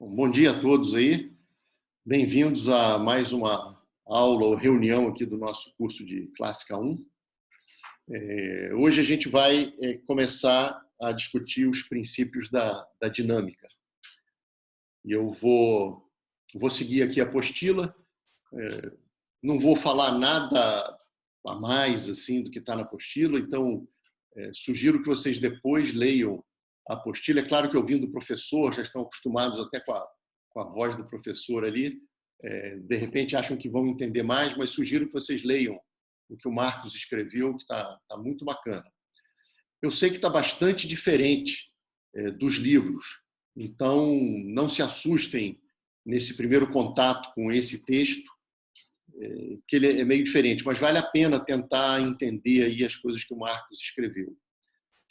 Bom dia a todos aí. Bem-vindos a mais uma aula ou reunião aqui do nosso curso de Clássica 1. Hoje a gente vai começar a discutir os princípios da dinâmica. E eu vou seguir aqui a apostila. Não vou falar nada a mais assim do que está na apostila, então sugiro que vocês depois leiam a apostila. É claro que ouvindo o professor, já estão acostumados até com a voz do professor ali, de repente acham que vão entender mais, mas sugiro que vocês leiam o que o Marcos escreveu, que está muito bacana. Eu sei que está bastante diferente dos livros, então não se assustem nesse primeiro contato com esse texto, que ele é meio diferente, mas vale a pena tentar entender aí as coisas que o Marcos escreveu.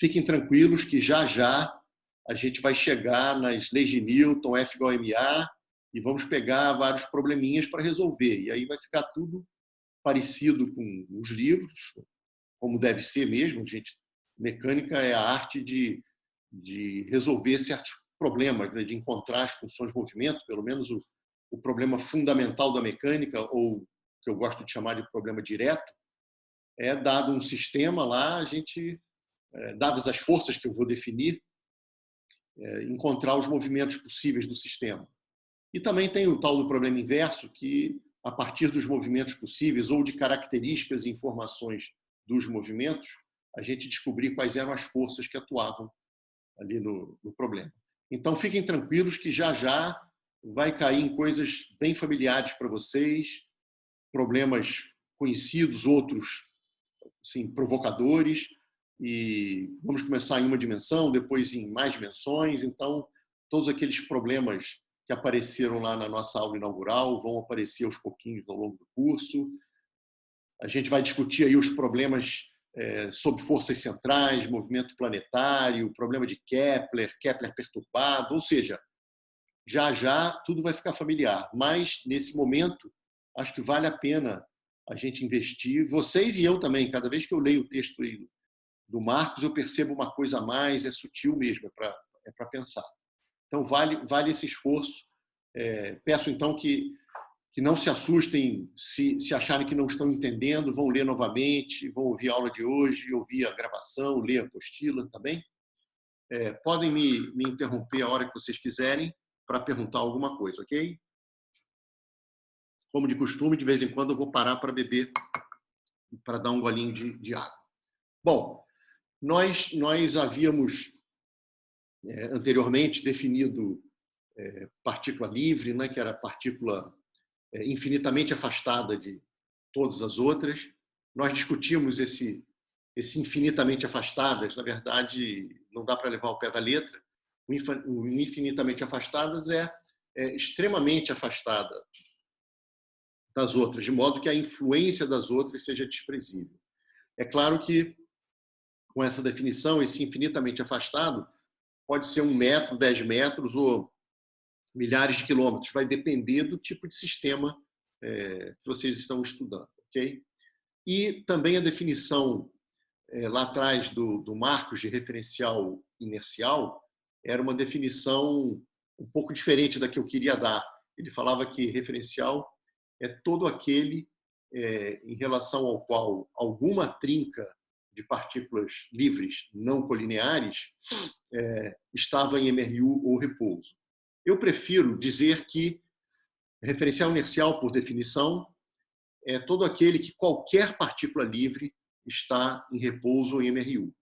Fiquem tranquilos que já a gente vai chegar nas leis de Newton, F igual a MA, e vamos pegar vários probleminhas para resolver. E aí vai ficar tudo parecido com os livros, como deve ser mesmo. Mecânica é a arte de resolver certos problemas, de encontrar as funções de movimento, pelo menos o problema fundamental da mecânica, ou que eu gosto de chamar de problema direto, é dado um sistema lá, a gente, dadas as forças que eu vou definir, encontrar os movimentos possíveis do sistema. E também tem o tal do problema inverso, que a partir dos movimentos possíveis ou de características e informações dos movimentos, a gente descobrir quais eram as forças que atuavam ali no problema. Então fiquem tranquilos que já vai cair em coisas bem familiares para vocês, problemas conhecidos, outros assim, provocadores, e vamos começar em uma dimensão, depois em mais dimensões. Então, todos aqueles problemas que apareceram lá na nossa aula inaugural vão aparecer aos pouquinhos ao longo do curso. A gente vai discutir aí os problemas sobre forças centrais, movimento planetário, problema de Kepler perturbado, ou seja, já tudo vai ficar familiar. Mas, nesse momento, acho que vale a pena a gente investir, vocês e eu também. Cada vez que eu leio o texto do Marcos, eu percebo uma coisa a mais, é sutil mesmo, é para pensar. Então, vale esse esforço. Peço, então, que não se assustem se acharem que não estão entendendo, vão ler novamente, vão ouvir a aula de hoje, ouvir a gravação, ler a apostila, tá bem? Podem me interromper a hora que vocês quiserem para perguntar alguma coisa, ok? Como de costume, de vez em quando eu vou parar para beber, para dar um golinho de água. Bom, nós havíamos anteriormente definido partícula livre, né, que era partícula infinitamente afastada de todas as outras. Nós discutimos esse infinitamente afastadas, na verdade, não dá para levar ao pé da letra. O infinitamente afastadas é extremamente afastada das outras, de modo que a influência das outras seja desprezível. É claro que, com essa definição, esse infinitamente afastado pode ser 1 metro, 10 metros ou milhares de quilômetros. Vai depender do tipo de sistema que vocês estão estudando, ok? E também a definição lá atrás do Marcos de referencial inercial era uma definição um pouco diferente da que eu queria dar. Ele falava que referencial é todo aquele em relação ao qual alguma trinca de partículas livres não colineares estava em MRU ou repouso. Eu prefiro dizer que referencial inercial, por definição, é todo aquele que qualquer partícula livre está em repouso ou em MRU.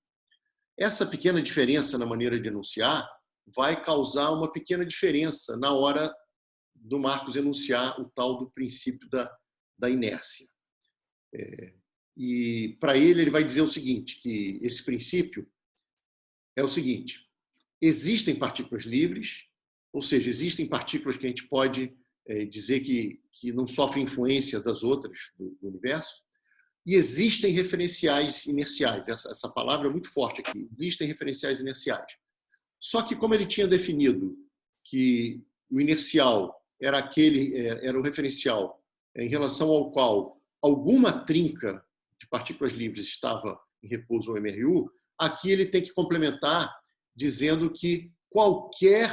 Essa pequena diferença na maneira de enunciar vai causar uma pequena diferença na hora do Marcos enunciar o tal do princípio da inércia. E para ele vai dizer o seguinte, que esse princípio é o seguinte: existem partículas livres, ou seja, existem partículas que a gente pode dizer que não sofrem influência das outras do universo, e existem referenciais inerciais. Essa palavra é muito forte aqui. Existem referenciais inerciais. Só que, como ele tinha definido que o inercial era o referencial em relação ao qual alguma trinca de partículas livres estava em repouso ou MRU, aqui ele tem que complementar dizendo que qualquer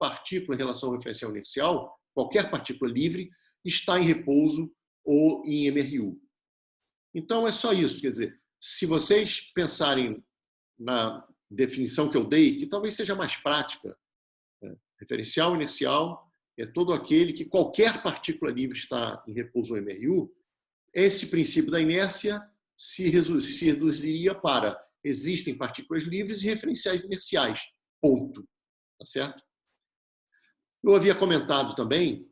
partícula em relação ao referencial inercial, qualquer partícula livre, está em repouso ou em MRU. Então, é só isso. Quer dizer, se vocês pensarem na definição que eu dei, que talvez seja mais prática, né? Referencial inercial é todo aquele que qualquer partícula livre está em repouso ou MRU. Esse princípio da inércia se reduziria para existem partículas livres e referenciais inerciais. Ponto. Tá certo? Eu havia comentado também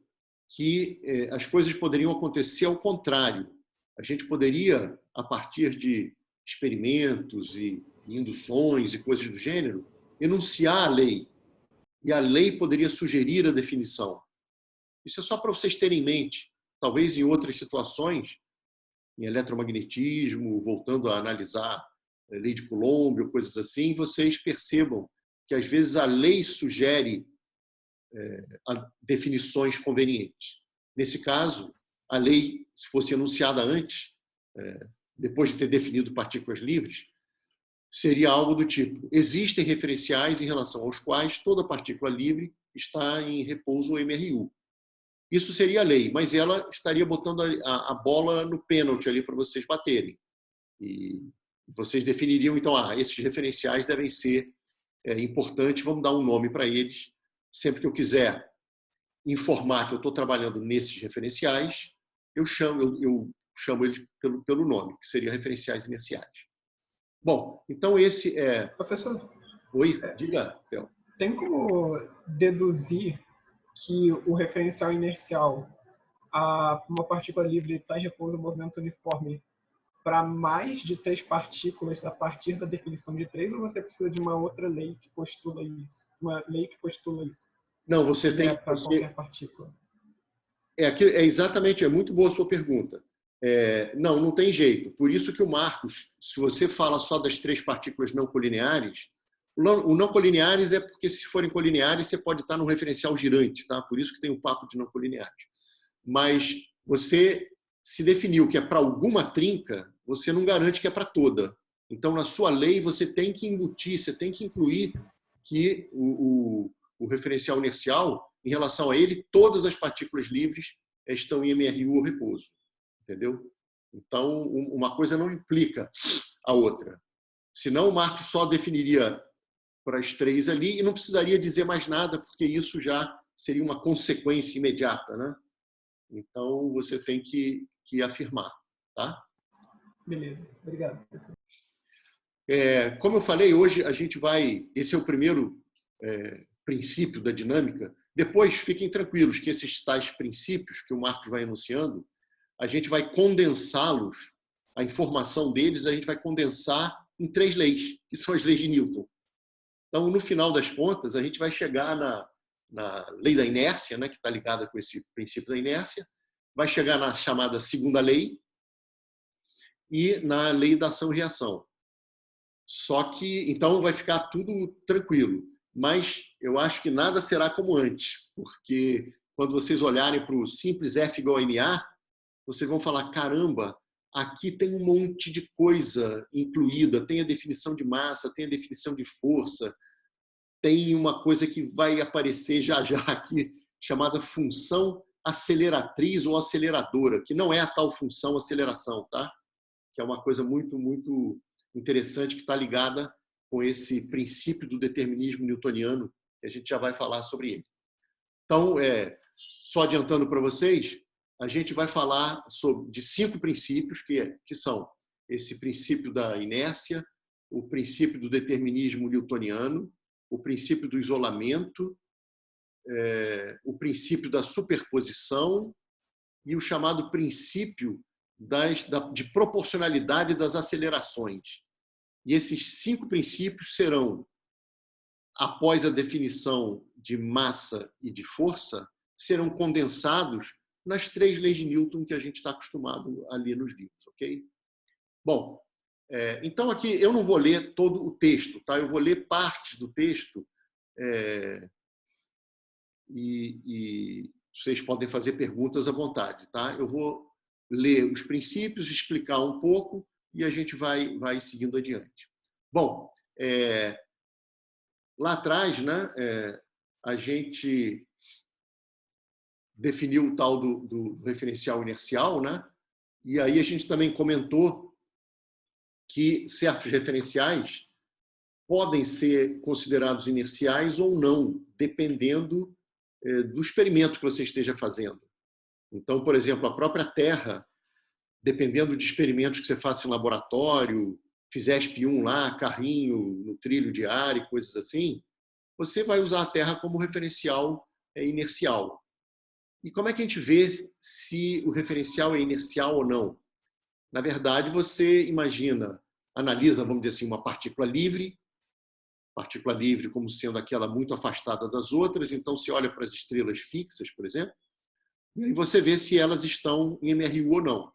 que as coisas poderiam acontecer ao contrário. A gente poderia, a partir de experimentos e induções e coisas do gênero, enunciar a lei. E a lei poderia sugerir a definição. Isso é só para vocês terem em mente. Talvez em outras situações, em eletromagnetismo, voltando a analisar a lei de Coulomb ou coisas assim, vocês percebam que às vezes a lei sugere definições convenientes. Nesse caso, a lei, se fosse enunciada antes, depois de ter definido partículas livres, seria algo do tipo: existem referenciais em relação aos quais toda partícula livre está em repouso ou MRU. Isso seria a lei, mas ela estaria botando a bola no pênalti ali para vocês baterem. E vocês definiriam, então, esses referenciais devem ser importantes, vamos dar um nome para eles. Sempre que eu quiser informar que eu estou trabalhando nesses referenciais, eu chamo eles pelo nome, que seria referenciais inerciais. Bom, então esse é... Professor, Oi, diga, Theo. tem como deduzir que o referencial inercial a uma partícula livre está em repouso no movimento uniforme para mais de 3 partículas a partir da definição de 3, ou você precisa de uma outra lei que postula isso? Uma lei que postula isso? Não, você tem... para qualquer partícula. É exatamente, é muito boa a sua pergunta. Não tem jeito. Por isso que o Marcos, se você fala só das 3 partículas não colineares, o não colineares é porque, se forem colineares, você pode estar num referencial girante, tá? Por isso que tem o papo de não colineares. Mas você se definiu que é para alguma trinca, você não garante que é para toda. Então, na sua lei, você tem que embutir, você tem que incluir que o referencial inercial, em relação a ele, todas as partículas livres estão em MRU ou repouso. Entendeu? Então, uma coisa não implica a outra. Senão, o Marcos só definiria para as 3 ali e não precisaria dizer mais nada, porque isso já seria uma consequência imediata, né? Então, você tem que afirmar, tá? Beleza, obrigado. Como eu falei, hoje a gente vai... Esse é o primeiro princípio da dinâmica. Depois, fiquem tranquilos que esses tais princípios que o Marcos vai enunciando, a gente vai condensá-los, a informação deles a gente vai condensar em 3 leis, que são as leis de Newton. Então, no final das contas, a gente vai chegar na lei da inércia, né, que está ligada com esse princípio da inércia, vai chegar na chamada segunda lei e na lei da ação e reação. Só que, então, vai ficar tudo tranquilo. Mas eu acho que nada será como antes, porque quando vocês olharem para o simples F igual a MA, vocês vão falar: caramba, aqui tem um monte de coisa incluída, tem a definição de massa, tem a definição de força, tem uma coisa que vai aparecer já aqui, chamada função aceleratriz ou aceleradora, que não é a tal função aceleração, tá? Que é uma coisa muito, muito interessante que está ligada com esse princípio do determinismo newtoniano, que a gente já vai falar sobre ele. Então, só adiantando para vocês, a gente vai falar de 5 princípios, que são esse princípio da inércia, o princípio do determinismo newtoniano, o princípio do isolamento, o princípio da superposição e o chamado princípio de proporcionalidade das acelerações. E esses 5 princípios serão, após a definição de massa e de força, serão condensados nas 3 leis de Newton que a gente está acostumado a ler nos livros, ok? Bom, então aqui eu não vou ler todo o texto, tá? Eu vou ler partes do texto e vocês podem fazer perguntas à vontade, tá? Eu vou ler os princípios, explicar um pouco e a gente vai seguindo adiante. Bom, lá atrás, né, a gente definiu o tal do referencial inercial, né? E aí a gente também comentou que certos referenciais podem ser considerados inerciais ou não, dependendo do experimento que você esteja fazendo. Então, por exemplo, a própria Terra, dependendo de experimentos que você faça em laboratório, fizer SP1 lá, carrinho no trilho de ar e coisas assim, você vai usar a Terra como referencial inercial. E como é que a gente vê se o referencial é inercial ou não? Na verdade, você imagina, analisa, vamos dizer assim, uma partícula livre como sendo aquela muito afastada das outras, então você olha para as estrelas fixas, por exemplo, e aí você vê se elas estão em MRU ou não.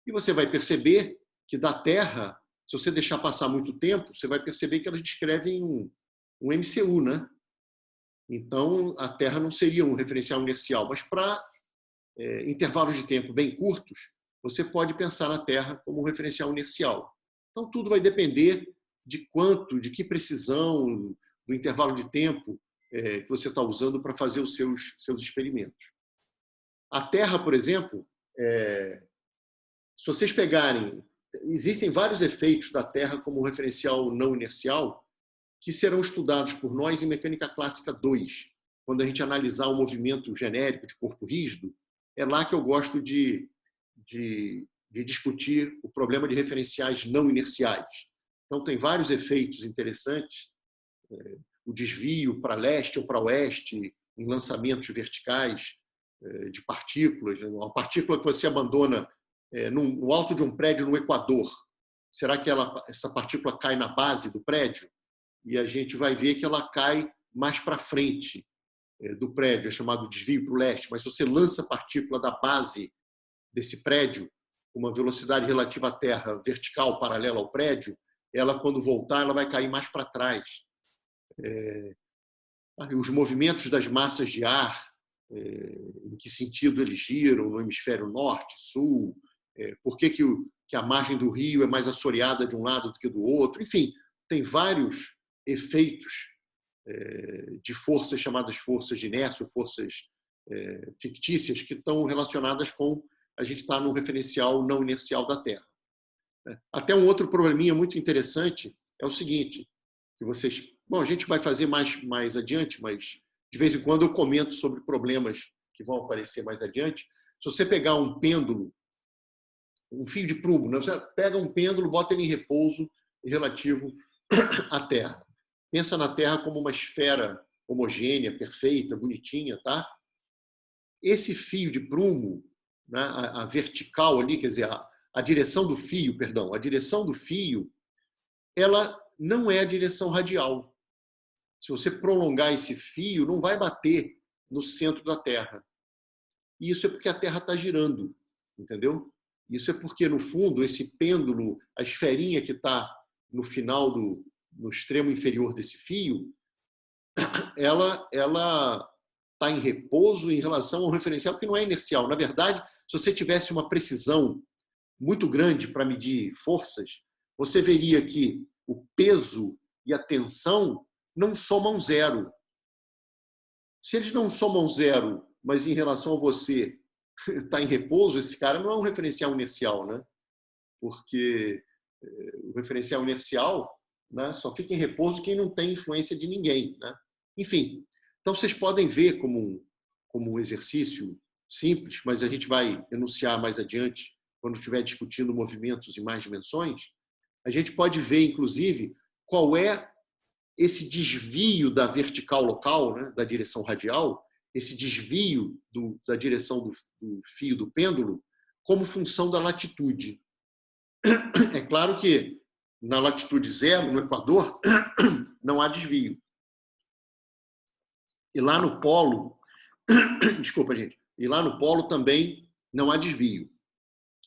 E você vai perceber que da Terra, se você deixar passar muito tempo, você vai perceber que elas descrevem um MCU, né? Então, a Terra não seria um referencial inercial, mas para intervalos de tempo bem curtos, você pode pensar na Terra como um referencial inercial. Então, tudo vai depender de quanto, de que precisão, do intervalo de tempo que você está usando para fazer os seus experimentos. A Terra, por exemplo, se vocês pegarem, existem vários efeitos da Terra como referencial não inercial que serão estudados por nós em Mecânica Clássica 2, quando a gente analisar o movimento genérico de corpo rígido. É lá que eu gosto de discutir o problema de referenciais não inerciais. Então, tem vários efeitos interessantes, o desvio para leste ou para oeste, em lançamentos verticais de partículas. Uma partícula que você abandona no alto de um prédio no Equador, será que essa partícula cai na base do prédio? E a gente vai ver que ela cai mais para frente do prédio, é chamado desvio para o leste. Mas se você lança a partícula da base desse prédio, com uma velocidade relativa à Terra vertical, paralela ao prédio, ela, quando voltar, ela vai cair mais para trás. Os movimentos das massas de ar, em que sentido eles giram, no hemisfério norte, sul, por que a margem do rio é mais assoreada de um lado do que do outro, enfim, tem vários efeitos de forças chamadas forças de inércia, forças fictícias, que estão relacionadas com a gente estar no referencial não inercial da Terra. Até um outro probleminha muito interessante é o seguinte, que vocês... Bom, a gente vai fazer mais adiante, mas de vez em quando eu comento sobre problemas que vão aparecer mais adiante. Se você pegar um pêndulo, um fio de prumo, né? Você pega um pêndulo, bota ele em repouso relativo à Terra. Pensa na Terra como uma esfera homogênea, perfeita, bonitinha, tá? Esse fio de prumo, né, a vertical ali, quer dizer, a direção do fio, perdão, a direção do fio, ela não é a direção radial. Se você prolongar esse fio, não vai bater no centro da Terra. E isso é porque a Terra está girando, entendeu? Isso é porque, no fundo, esse pêndulo, a esferinha que está no final, no extremo inferior desse fio, ela está em repouso em relação ao referencial que não é inercial. Na verdade, se você tivesse uma precisão muito grande para medir forças, você veria que o peso e a tensão não somam zero. Se eles não somam zero, mas em relação a você está em repouso, esse cara não é um referencial inercial, né? Porque o referencial inercial, né, só fica em repouso quem não tem influência de ninguém, né? Enfim, então vocês podem ver como um exercício simples, mas a gente vai enunciar mais adiante, quando estiver discutindo movimentos em mais dimensões, a gente pode ver, inclusive, qual é esse desvio da vertical local, né, da direção radial, esse desvio da direção do fio do pêndulo, como função da latitude. É claro que na latitude zero, no Equador, não há desvio. E lá no polo, desculpa, gente, e lá no polo também não há desvio.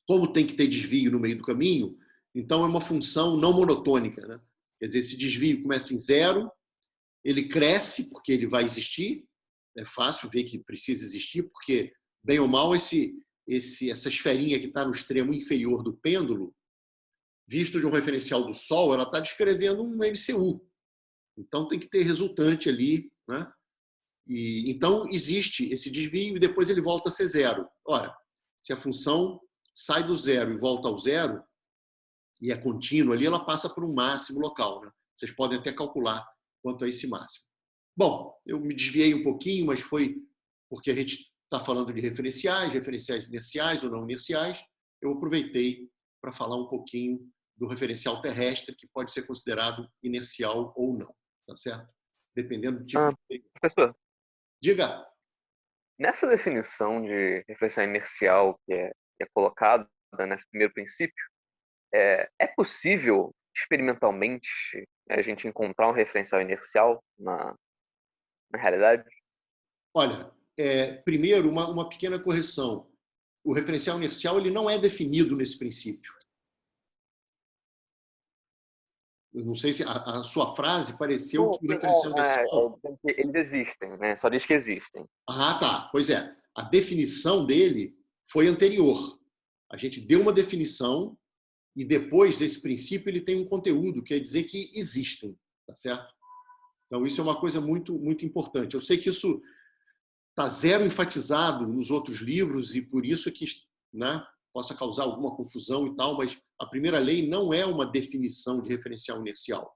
Como tem que ter desvio no meio do caminho, então é uma função não monotônica, né? Quer dizer, esse desvio começa em zero, ele cresce porque ele vai existir, é fácil ver que precisa existir, porque, bem ou mal, essa esferinha que está no extremo inferior do pêndulo, visto de um referencial do Sol, ela está descrevendo um MCU. Então tem que ter resultante ali, né? Então, existe esse desvio e depois ele volta a ser zero. Ora, se a função sai do zero e volta ao zero, e é contínua ali, ela passa por um máximo local, né? Vocês podem até calcular quanto a esse máximo. Bom, eu me desviei um pouquinho, mas foi porque a gente está falando de referenciais inerciais ou não inerciais. Eu aproveitei para falar um pouquinho do referencial terrestre, que pode ser considerado inercial ou não, tá certo? Dependendo do tipo de... Professor, Diga. nessa definição de referencial inercial que é colocada nesse primeiro princípio, é possível experimentalmente a gente encontrar um referencial inercial na realidade? Olha, primeiro, uma pequena correção. O referencial inercial ele não é definido nesse princípio. Eu não sei se a sua frase pareceu que o referencial inercial... Eles existem, né? Só diz que existem. Ah, tá. Pois é. A definição dele foi anterior. A gente deu uma definição e depois desse princípio ele tem um conteúdo, quer dizer que existem, tá certo? Então isso é uma coisa muito, muito importante. Eu sei que isso está zero enfatizado nos outros livros e por isso é que, né, possa causar alguma confusão e tal, mas a primeira lei não é uma definição de referencial inercial.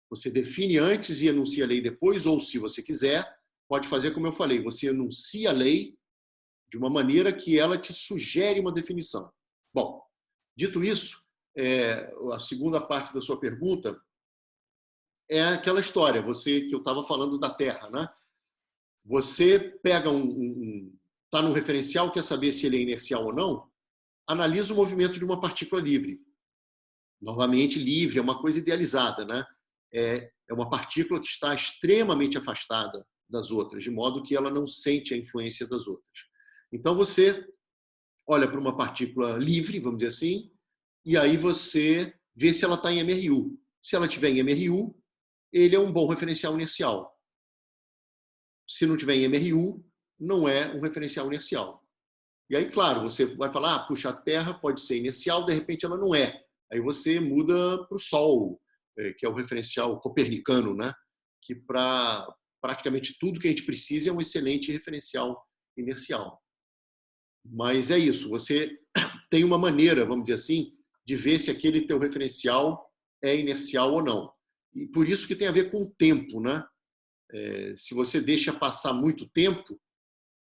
Você define antes e enuncia a lei depois, ou se você quiser, pode fazer como eu falei, você enuncia a lei de uma maneira que ela te sugere uma definição. Bom, dito isso, a segunda parte da sua pergunta é aquela história, que eu estava falando da Terra, né? Você pega está num referencial, quer saber se ele é inercial ou não, analisa o movimento de uma partícula livre. Novamente, livre é uma coisa idealizada, né? É uma partícula que está extremamente afastada das outras, de modo que ela não sente a influência das outras. Então, você olha para uma partícula livre, vamos dizer assim, e aí você vê se ela está em MRU. Se ela estiver em MRU, ele é um bom referencial inercial. Se não tiver em MRU, não é um referencial inercial. E aí, claro, você vai falar, puxa, a Terra pode ser inercial, de repente ela não é. Aí você muda para o Sol, que é o referencial copernicano, né? Que para praticamente tudo que a gente precisa é um excelente referencial inercial. Mas é isso, você tem uma maneira, vamos dizer assim, de ver se aquele teu referencial é inercial ou não. E por isso que tem a ver com o tempo, né? Se você deixa passar muito tempo,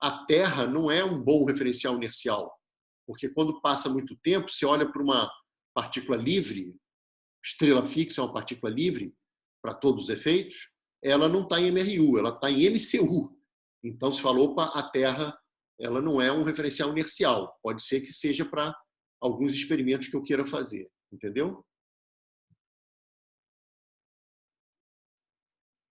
a Terra não é um bom referencial inercial, porque quando passa muito tempo, você olha para uma partícula livre, estrela fixa é uma partícula livre, para todos os efeitos, ela não está em MRU, ela está em MCU. Então, se falou, opa, a Terra ela não é um referencial inercial. Pode ser que seja para alguns experimentos que eu queira fazer. Entendeu?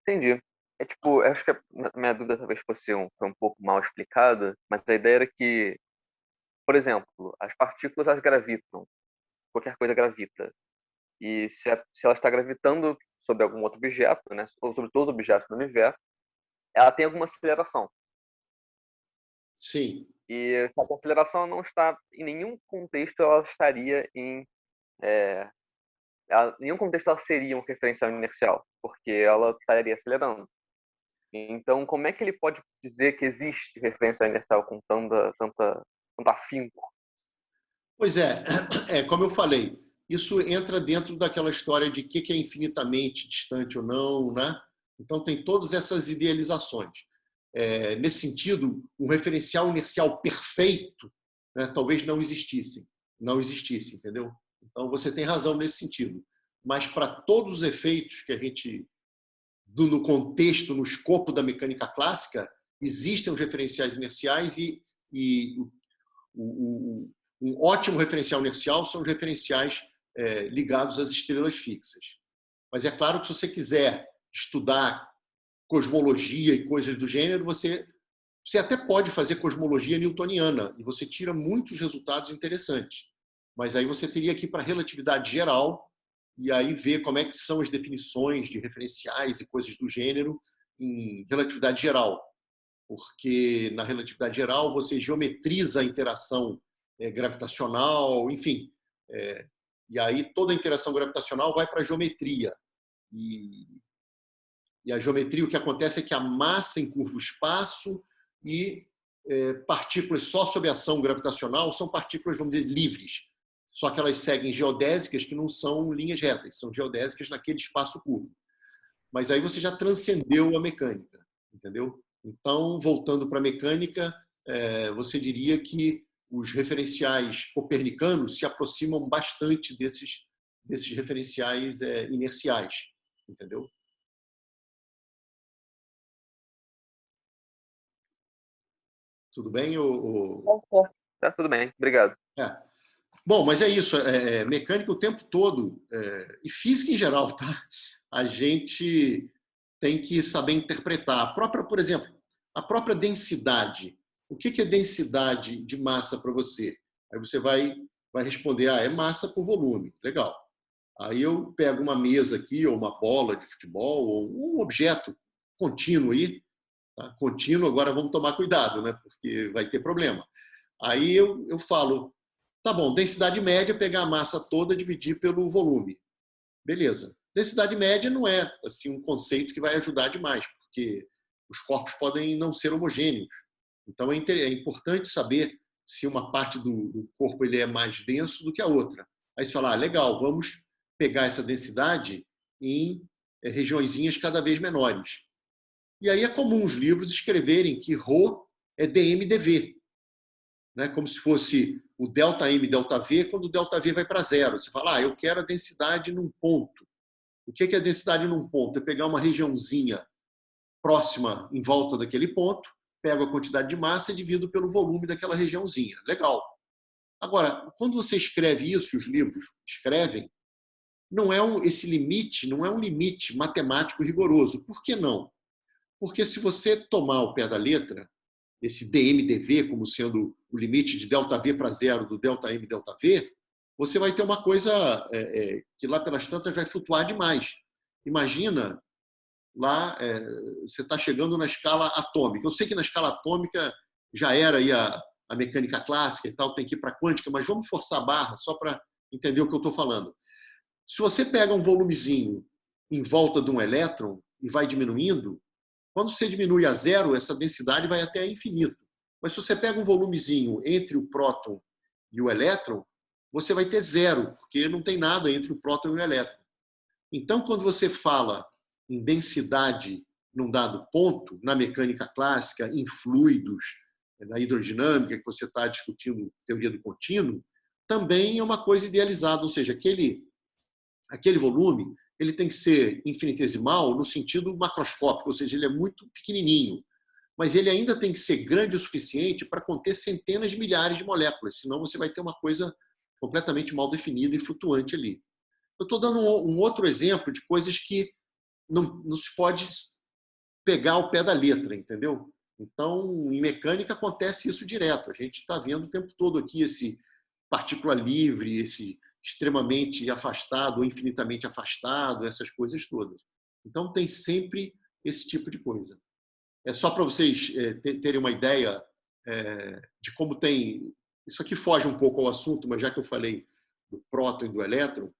Entendi. Tipo, eu acho que a minha dúvida talvez foi um pouco mal explicada, mas a ideia era que, por exemplo, as partículas elas gravitam, qualquer coisa gravita. E se ela está gravitando sobre algum outro objeto, né, ou sobre todo objeto do universo, ela tem alguma aceleração. Sim. E essa aceleração não está, em nenhum contexto, ela estaria em nenhum contexto ela seria um referencial inercial, porque ela estaria acelerando. Então, como é que ele pode dizer que existe referencial inercial com tanto afinco? Pois como eu falei, isso entra dentro daquela história de que é infinitamente distante ou não, né? Então tem todas essas idealizações. Nesse sentido, um referencial inercial perfeito, né, talvez não existisse, entendeu? Então você tem razão nesse sentido. Mas para todos os efeitos que a gente, no contexto, no escopo da mecânica clássica, existem os referenciais inerciais e um ótimo referencial inercial são os referenciais ligados às estrelas fixas. Mas é claro que se você quiser estudar cosmologia e coisas do gênero, você até pode fazer cosmologia newtoniana e você tira muitos resultados interessantes. Mas aí você teria que ir para a relatividade geral e aí ver como é que são as definições de referenciais e coisas do gênero em relatividade geral. Porque na relatividade geral você geometriza a interação gravitacional, enfim. E aí toda a interação gravitacional vai para a geometria. E a geometria, o que acontece é que a massa encurva o espaço e partículas só sob ação gravitacional são partículas, vamos dizer, livres. Só que elas seguem geodésicas que não são linhas retas, são geodésicas naquele espaço curvo. Mas aí você já transcendeu a mecânica, entendeu? Então, voltando para a mecânica, você diria que os referenciais copernicanos se aproximam bastante desses referenciais inerciais, entendeu? Tudo bem? Tá, tudo bem, obrigado. Bom, mas é isso. Mecânica o tempo todo, e física em geral, tá? A gente tem que saber interpretar. Por exemplo, a própria densidade. O que é densidade de massa para você? Aí você vai responder, é massa por volume. Legal. Aí eu pego uma mesa aqui, ou uma bola de futebol, ou um objeto contínuo aí. Tá? Contínuo, agora vamos tomar cuidado, né? Porque vai ter problema. Aí eu falo, tá bom, densidade média, pegar a massa toda, dividir pelo volume. Beleza. Densidade média não é assim, um conceito que vai ajudar demais, porque os corpos podem não ser homogêneos. Então é importante saber se uma parte do corpo ele é mais denso do que a outra. Aí você fala, legal, vamos pegar essa densidade em regiõezinhas cada vez menores. E aí é comum os livros escreverem que ρ é dm/dv, né? Como se fosse o ΔM, ΔV, quando o ΔV vai para zero. Você fala, eu quero a densidade num ponto. O que é a densidade num ponto? É pegar uma regiãozinha próxima em volta daquele ponto, pego a quantidade de massa e divido pelo volume daquela regiãozinha. Legal. Agora, quando você escreve isso, os livros escrevem, esse limite não é um limite matemático rigoroso. Por que não? Porque se você tomar ao pé da letra, esse dm/dv como sendo o limite de ΔV para zero do ΔM, ΔV, você vai ter uma coisa que lá pelas tantas vai flutuar demais. Imagina, lá você está chegando na escala atômica. Eu sei que na escala atômica já era aí a mecânica clássica e tal, tem que ir para a quântica, mas vamos forçar a barra só para entender o que eu estou falando. Se você pega um volumezinho em volta de um elétron e vai diminuindo, quando você diminui a zero, essa densidade vai até infinito. Mas se você pega um volumezinho entre o próton e o elétron, você vai ter zero, porque não tem nada entre o próton e o elétron. Então, quando você fala em densidade num dado ponto, na mecânica clássica, em fluidos, na hidrodinâmica, que você está discutindo teoria do contínuo, também é uma coisa idealizada, ou seja, aquele volume ele tem que ser infinitesimal no sentido macroscópico, ou seja, ele é muito pequenininho, mas ele ainda tem que ser grande o suficiente para conter centenas de milhares de moléculas, senão você vai ter uma coisa completamente mal definida e flutuante ali. Eu estou dando um outro exemplo de coisas que não se pode pegar ao pé da letra, entendeu? Então, em mecânica acontece isso direto. A gente está vendo o tempo todo aqui esse partícula livre, esse extremamente afastado ou infinitamente afastado, essas coisas todas. Então, tem sempre esse tipo de coisa. É só para vocês terem uma ideia de como tem... Isso aqui foge um pouco ao assunto, mas já que eu falei do próton e do elétron,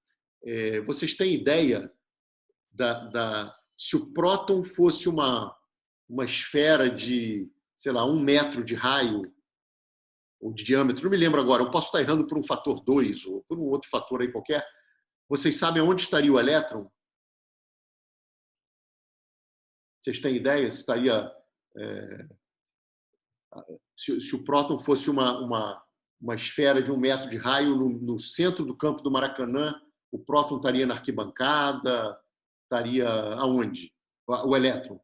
vocês têm ideia se o próton fosse uma esfera de, sei lá, 1 metro de raio ou de diâmetro, não me lembro agora, eu posso estar errando por um fator 2 ou por um outro fator aí qualquer. Vocês sabem onde estaria o elétron? Vocês têm ideia? Se o próton fosse uma esfera de 1 metro de raio no centro do campo do Maracanã, o próton estaria na arquibancada, estaria aonde? O elétron.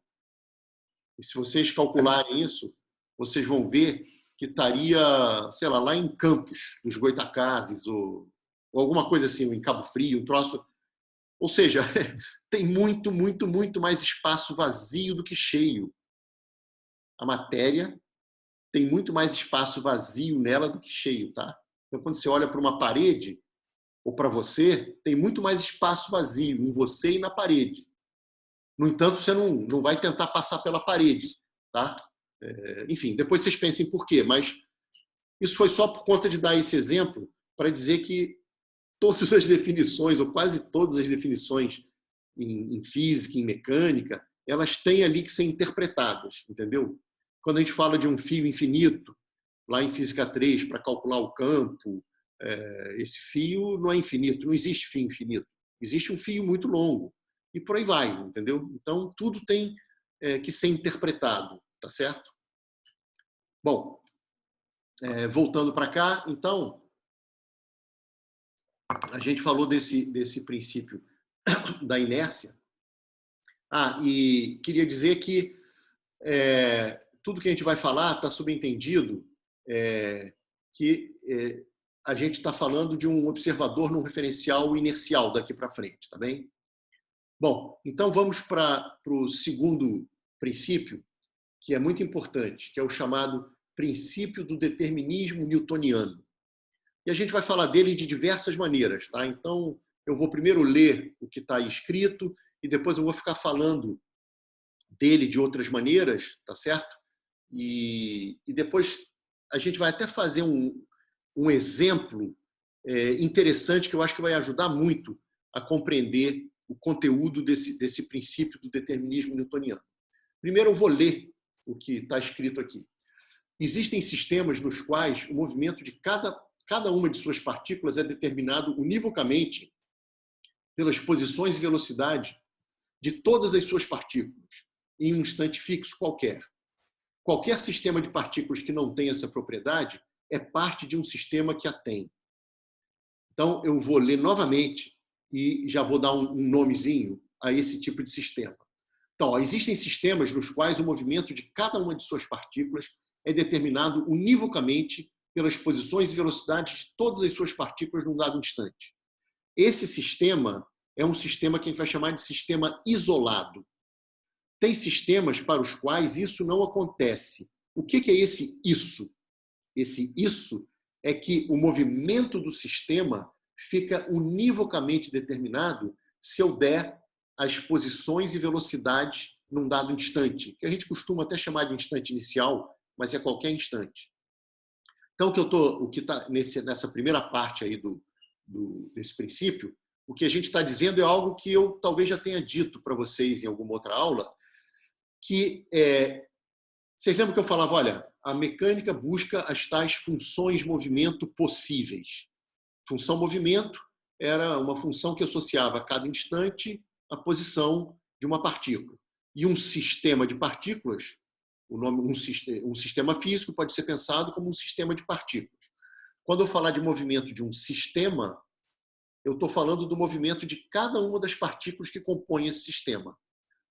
E se vocês calcularem isso, vocês vão ver que estaria, sei lá em Campos, nos Goitacazes, ou alguma coisa assim, em Cabo Frio, um troço. Ou seja, tem muito, muito, muito mais espaço vazio do que cheio. A matéria tem muito mais espaço vazio nela do que cheio, tá? Então, quando você olha para uma parede, ou para você, tem muito mais espaço vazio em você e na parede. No entanto, você não vai tentar passar pela parede, tá? Enfim, depois vocês pensem por quê, mas isso foi só por conta de dar esse exemplo para dizer que todas as definições, ou quase todas as definições em física, em mecânica, elas têm ali que ser interpretadas, entendeu? Quando a gente fala de um fio infinito, lá em Física 3, para calcular o campo, esse fio não é infinito, não existe fio infinito. Existe um fio muito longo. E por aí vai, entendeu? Então, tudo tem que ser interpretado, tá certo? Bom, voltando para cá, então, a gente falou desse princípio da inércia. E queria dizer que tudo que a gente vai falar está subentendido que a gente está falando de um observador num referencial inercial daqui para frente, tá bem? Bom, então vamos para o segundo princípio, que é muito importante, que é o chamado princípio do determinismo newtoniano. E a gente vai falar dele de diversas maneiras, tá? Então, eu vou primeiro ler o que está escrito e depois eu vou ficar falando dele de outras maneiras, tá certo? E depois a gente vai até fazer um exemplo interessante que eu acho que vai ajudar muito a compreender o conteúdo desse princípio do determinismo newtoniano. Primeiro eu vou ler o que está escrito aqui. Existem sistemas nos quais o movimento de cada uma de suas partículas é determinado univocamente pelas posições e velocidade de todas as suas partículas, em um instante fixo qualquer. Qualquer sistema de partículas que não tem essa propriedade é parte de um sistema que a tem. Então, eu vou ler novamente e já vou dar um nomezinho a esse tipo de sistema. Então, existem sistemas nos quais o movimento de cada uma de suas partículas é determinado univocamente pelas posições e velocidades de todas as suas partículas num dado instante. Esse sistema é um sistema que a gente vai chamar de sistema isolado. Tem sistemas para os quais isso não acontece. O que é esse isso? Esse isso é que o movimento do sistema fica univocamente determinado se eu der as posições e velocidades num dado instante, que a gente costuma até chamar de instante inicial, mas é qualquer instante. Então, o que está nessa primeira parte aí desse princípio, o que a gente está dizendo é algo que eu talvez já tenha dito para vocês em alguma outra aula, que vocês lembram que eu falava, olha, a mecânica busca as tais funções movimento possíveis. Função movimento era uma função que associava a cada instante a posição de uma partícula. E um sistema de partículas, um sistema físico pode ser pensado como um sistema de partículas. Quando eu falar de movimento de um sistema, eu estou falando do movimento de cada uma das partículas que compõem esse sistema.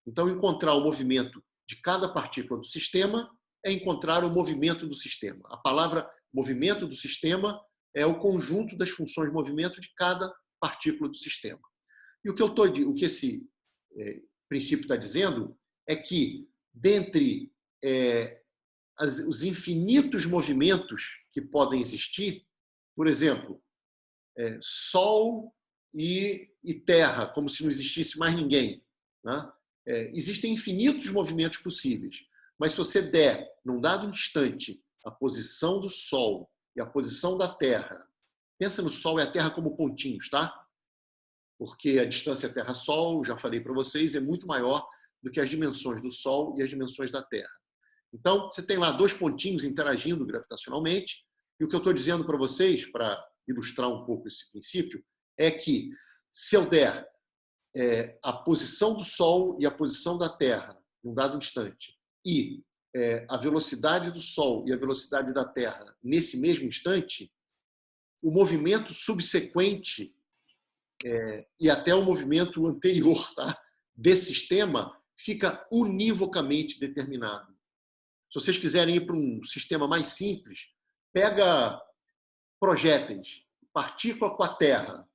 Então, encontrar o movimento de cada partícula do sistema é encontrar o movimento do sistema. A palavra movimento do sistema é o conjunto das funções de movimento de cada partícula do sistema. E o que esse princípio está dizendo é que, dentre os infinitos movimentos que podem existir, por exemplo, Sol e Terra, como se não existisse mais ninguém, né? Existem infinitos movimentos possíveis, mas se você der, num dado instante, a posição do Sol e a posição da Terra, pensa no Sol e a Terra como pontinhos, tá? Porque a distância Terra-Sol, já falei para vocês, é muito maior do que as dimensões do Sol e as dimensões da Terra. Então, você tem lá dois pontinhos interagindo gravitacionalmente, e o que eu estou dizendo para vocês, para ilustrar um pouco esse princípio, é que se eu der a posição do Sol e a posição da Terra num dado instante e a velocidade do Sol e a velocidade da Terra nesse mesmo instante, o movimento subsequente e até o movimento anterior, tá, desse sistema fica univocamente determinado. Se vocês quiserem ir para um sistema mais simples, pega projéteis, partícula com a Terra.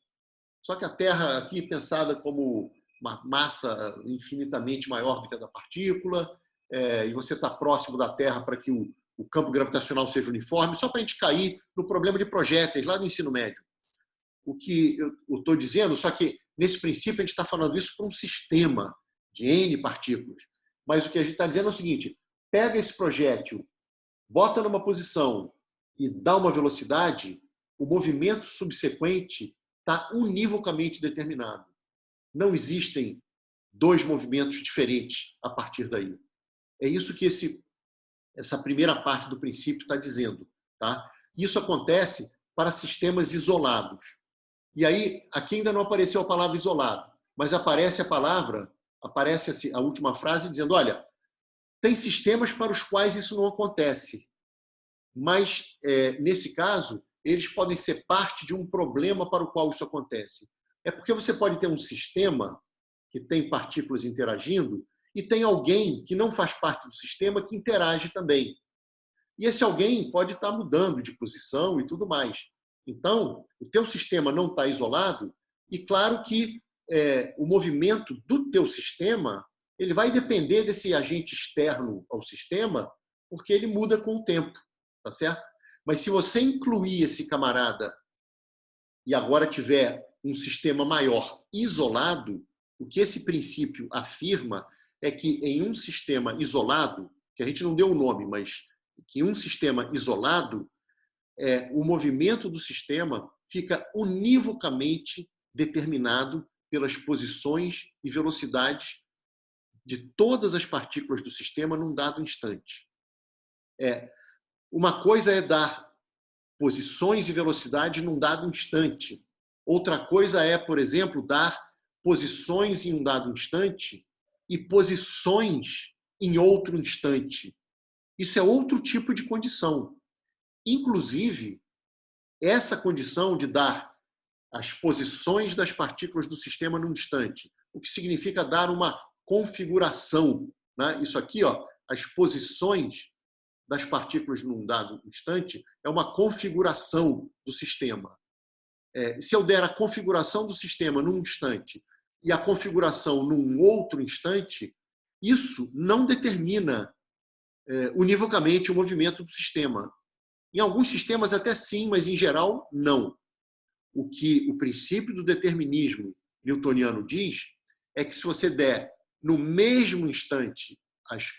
Só que a Terra aqui pensada como uma massa infinitamente maior do que a da partícula, e você está próximo da Terra para que o campo gravitacional seja uniforme, só para a gente cair no problema de projéteis lá no ensino médio. O que eu estou dizendo, só que nesse princípio a gente está falando isso para um sistema de N partículas. Mas o que a gente está dizendo é o seguinte, pega esse projétil, bota numa posição e dá uma velocidade, o movimento subsequente está univocamente determinado. Não existem dois movimentos diferentes a partir daí. É isso que essa primeira parte do princípio está dizendo. Tá? Isso acontece para sistemas isolados. E aí, aqui ainda não apareceu a palavra isolado, mas aparece a última frase dizendo, olha, tem sistemas para os quais isso não acontece, mas, nesse caso, eles podem ser parte de um problema para o qual isso acontece. É porque você pode ter um sistema que tem partículas interagindo e tem alguém que não faz parte do sistema que interage também. E esse alguém pode estar mudando de posição e tudo mais. Então, o teu sistema não está isolado e, claro que o movimento do teu sistema ele vai depender desse agente externo ao sistema, porque ele muda com o tempo, tá certo? Mas se você incluir esse camarada e agora tiver um sistema maior isolado, o que esse princípio afirma é que em um sistema isolado, que a gente não deu o nome, mas que um sistema isolado, o movimento do sistema fica univocamente determinado pelas posições e velocidades de todas as partículas do sistema num dado instante. Uma coisa é dar posições e velocidades num dado instante. Outra coisa é, por exemplo, dar posições em um dado instante e posições em outro instante. Isso é outro tipo de condição. Inclusive, essa condição de dar as posições das partículas do sistema num instante, o que significa dar uma configuração. Né? Isso aqui, as posições das partículas num dado instante é uma configuração do sistema. Se eu der a configuração do sistema num instante e a configuração num outro instante, isso não determina univocamente o movimento do sistema. Em alguns sistemas até sim, mas em geral não. O que o princípio do determinismo newtoniano diz é que se você der no mesmo instante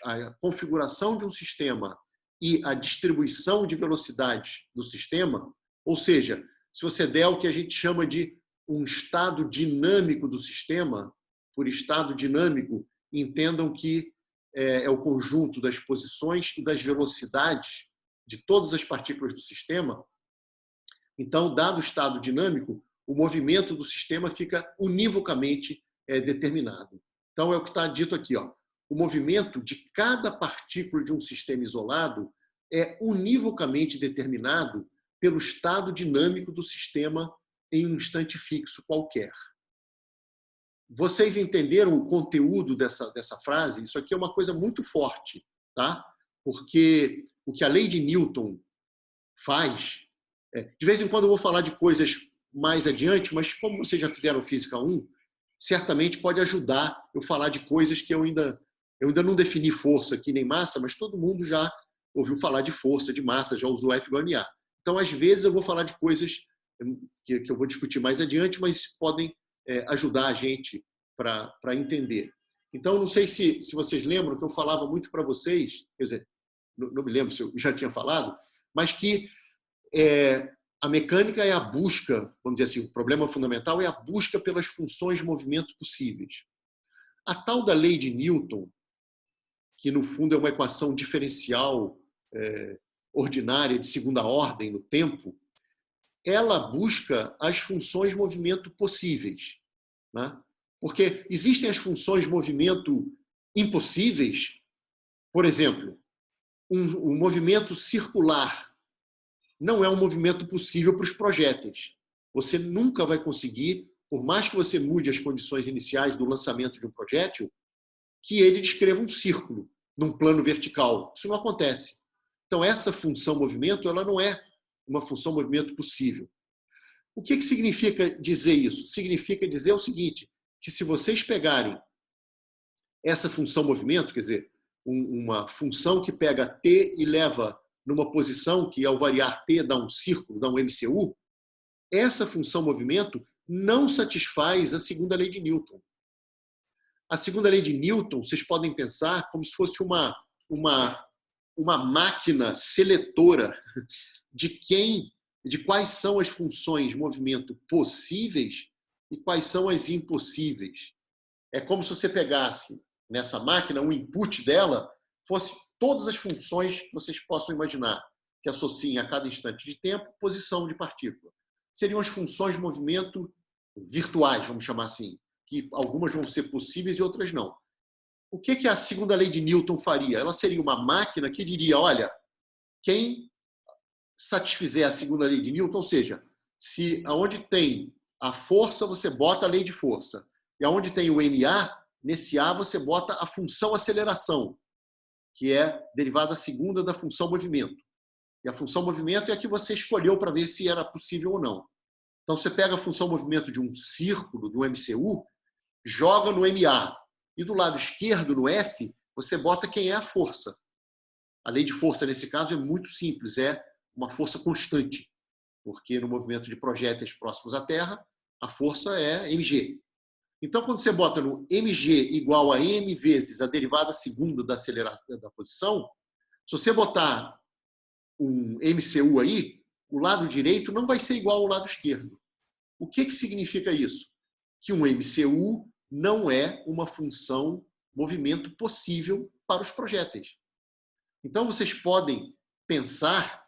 a configuração de um sistema e a distribuição de velocidades do sistema, ou seja, se você der o que a gente chama de um estado dinâmico do sistema, por estado dinâmico, entendam que é o conjunto das posições e das velocidades de todas as partículas do sistema. Então, dado o estado dinâmico, o movimento do sistema fica univocamente determinado. Então, é o que está dito aqui. O movimento de cada partícula de um sistema isolado é univocamente determinado pelo estado dinâmico do sistema em um instante fixo qualquer. Vocês entenderam o conteúdo dessa frase? Isso aqui é uma coisa muito forte, tá? Porque o que a lei de Newton faz... de vez em quando eu vou falar de coisas mais adiante, mas como vocês já fizeram Física 1, certamente pode ajudar eu falar de coisas que eu ainda não defini força aqui nem massa, mas todo mundo já ouviu falar de força, de massa, já usou F igual a MA. Então, às vezes, eu vou falar de coisas que eu vou discutir mais adiante, mas podem ajudar a gente para entender. Então, não sei se vocês lembram que eu falava muito para vocês, quer dizer, não me lembro se eu já tinha falado, mas que a mecânica é a busca, vamos dizer assim, o problema fundamental é a busca pelas funções de movimento possíveis. A tal da lei de Newton, que no fundo é uma equação diferencial ordinária de segunda ordem no tempo, ela busca as funções de movimento possíveis. Né? Porque existem as funções de movimento impossíveis. Por exemplo, um movimento circular não é um movimento possível para os projéteis. Você nunca vai conseguir, por mais que você mude as condições iniciais do lançamento de um projétil, que ele descreva um círculo num plano vertical. Isso não acontece. Então, essa função movimento ela não é uma função movimento possível. O que significa dizer isso? Significa dizer o seguinte, que se vocês pegarem essa função movimento, quer dizer, uma função que pega t e leva numa posição que, ao variar t, dá um círculo, dá um MCU, essa função movimento não satisfaz a segunda lei de Newton. A segunda lei de Newton, vocês podem pensar como se fosse uma máquina seletora de quais são as funções de movimento possíveis e quais são as impossíveis. é como se você pegasse nessa máquina, o input dela fosse todas as funções que vocês possam imaginar, que associem a cada instante de tempo posição de partícula. Seriam as funções de movimento virtuais, vamos chamar assim, que algumas vão ser possíveis e outras não. O que a segunda lei de Newton faria? Ela seria uma máquina que diria, olha, quem satisfizer a segunda lei de Newton, ou seja, se aonde tem a força, você bota a lei de força, e aonde tem o MA, nesse A você bota a função aceleração, que é derivada segunda da função movimento. E a função movimento é a que você escolheu para ver se era possível ou não. Então, você pega a função movimento de um círculo, do MCU, joga no MA. E do lado esquerdo, no F, você bota quem é a força. A lei de força, nesse caso, é muito simples. É uma força constante. Porque no movimento de projéteis próximos à Terra, a força é mg. Então, quando você bota no mg igual a m vezes a derivada segunda da aceleração da posição, se você botar um MCU aí, o lado direito não vai ser igual ao lado esquerdo. O que significa isso? Que um MCU não é uma função movimento possível para os projéteis. Então, vocês podem pensar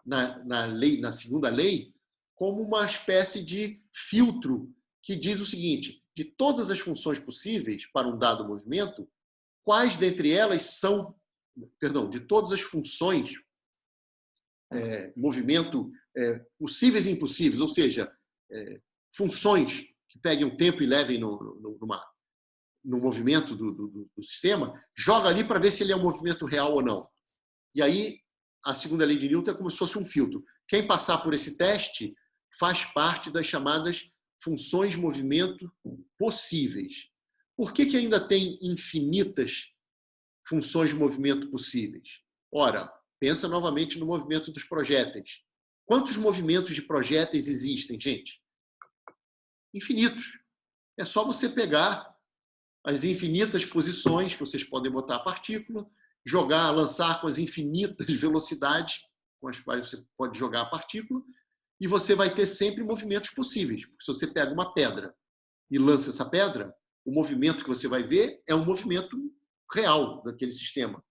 na segunda lei como uma espécie de filtro que diz o seguinte, de todas as funções possíveis para um dado movimento, quais dentre elas são, de todas as funções movimento possíveis e impossíveis, ou seja, funções que peguem o tempo e levem no movimento do sistema, joga ali para ver se ele é um movimento real ou não. E aí, a segunda lei de Newton é como se fosse um filtro. Quem passar por esse teste faz parte das chamadas funções de movimento possíveis. Por que ainda tem infinitas funções de movimento possíveis? Ora, pensa novamente no movimento dos projéteis. Quantos movimentos de projéteis existem, gente? Infinitos. É só você pegar as infinitas posições que vocês podem botar a partícula, jogar, lançar com as infinitas velocidades com as quais você pode jogar a partícula, e você vai ter sempre movimentos possíveis. Porque se você pega uma pedra e lança essa pedra, o movimento que você vai ver é um movimento real daquele sistema.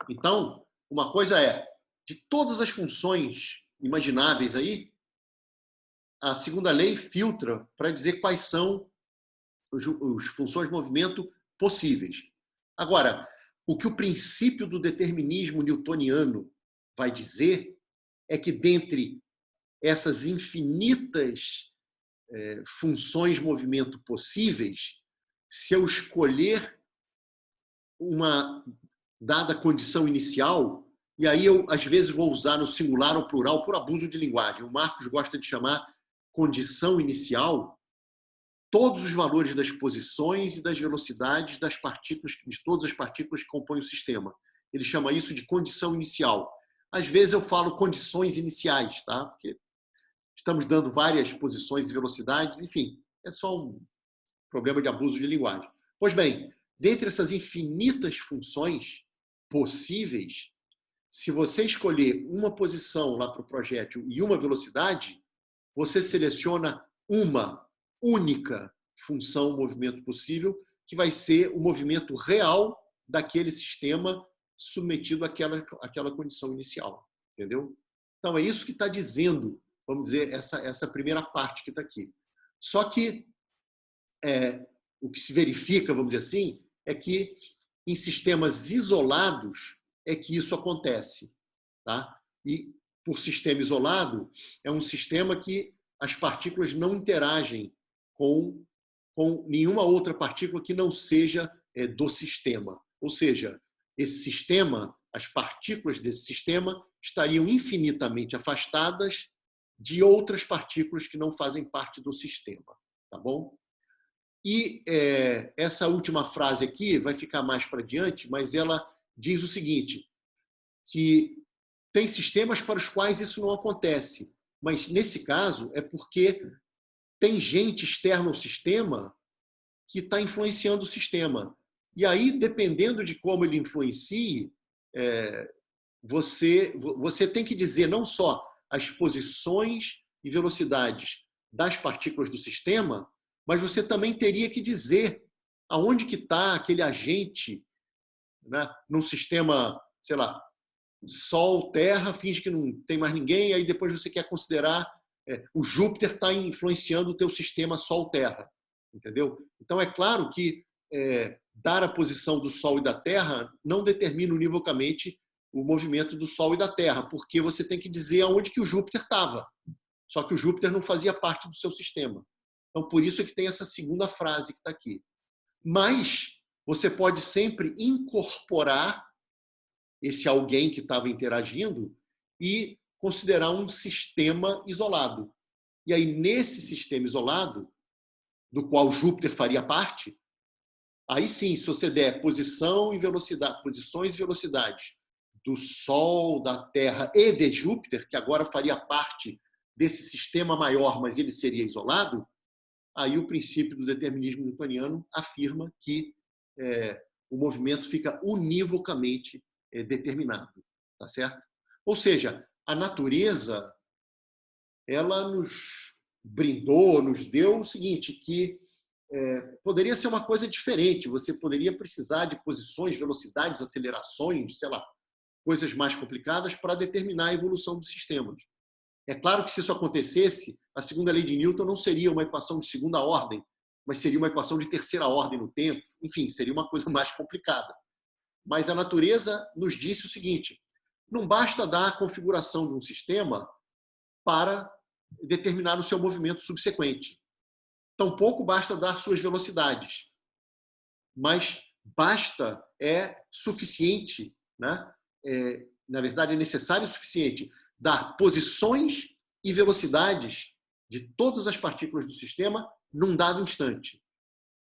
Então, uma coisa é, de todas as funções imagináveis aí, a segunda lei filtra para dizer quais são as funções de movimento possíveis. Agora, o que o princípio do determinismo newtoniano vai dizer é que dentre essas infinitas funções de movimento possíveis, se eu escolher uma dada condição inicial, e aí eu, às vezes, vou usar no singular ou plural por abuso de linguagem. O Marcos gosta de chamar condição inicial todos os valores das posições e das velocidades das partículas, de todas as partículas que compõem o sistema. Ele chama isso de condição inicial. Às vezes eu falo condições iniciais, tá? Porque estamos dando várias posições e velocidades, enfim, é só um problema de abuso de linguagem. Pois bem, dentre essas infinitas funções possíveis, se você escolher uma posição lá para o projétil e uma velocidade, você seleciona uma única função movimento possível, que vai ser o movimento real daquele sistema submetido àquela condição inicial. Entendeu? Então, é isso que está dizendo, vamos dizer, essa primeira parte que está aqui. Só que o que se verifica, vamos dizer assim, é que em sistemas isolados é que isso acontece. Tá? E, por sistema isolado, é um sistema que as partículas não interagem com nenhuma outra partícula que não seja do sistema. Ou seja, esse sistema, as partículas desse sistema estariam infinitamente afastadas de outras partículas que não fazem parte do sistema. Tá bom? E essa última frase aqui vai ficar mais para diante, mas ela diz o seguinte, que tem sistemas para os quais isso não acontece, mas nesse caso é porque tem gente externa ao sistema que está influenciando o sistema. E aí, dependendo de como ele influencie, você tem que dizer não só as posições e velocidades das partículas do sistema, mas você também teria que dizer aonde que está aquele agente, né, num sistema, sei lá, Sol, Terra, finge que não tem mais ninguém, aí depois você quer considerar o Júpiter está influenciando o teu sistema Sol-Terra, entendeu? Então, é claro que dar a posição do Sol e da Terra não determina univocamente o movimento do Sol e da Terra, porque você tem que dizer aonde que o Júpiter estava. Só que o Júpiter não fazia parte do seu sistema. Então, por isso é que tem essa segunda frase que está aqui. Mas você pode sempre incorporar esse alguém que estava interagindo e considerar um sistema isolado. E aí, nesse sistema isolado, do qual Júpiter faria parte, aí sim, se você der posição e velocidade, posições e velocidades do Sol, da Terra e de Júpiter, que agora faria parte desse sistema maior, mas ele seria isolado, aí o princípio do determinismo newtoniano afirma que o movimento fica univocamente determinado, tá certo? Ou seja, a natureza, ela nos brindou, nos deu o seguinte, que poderia ser uma coisa diferente, você poderia precisar de posições, velocidades, acelerações, sei lá, coisas mais complicadas para determinar a evolução dos sistemas. É claro que se isso acontecesse, a segunda lei de Newton não seria uma equação de segunda ordem, mas seria uma equação de terceira ordem no tempo, enfim, seria uma coisa mais complicada. Mas a natureza nos disse o seguinte, não basta dar a configuração de um sistema para determinar o seu movimento subsequente. Tampouco basta dar suas velocidades, mas basta, suficiente, né? Na verdade, é necessário o suficiente dar posições e velocidades de todas as partículas do sistema num dado instante.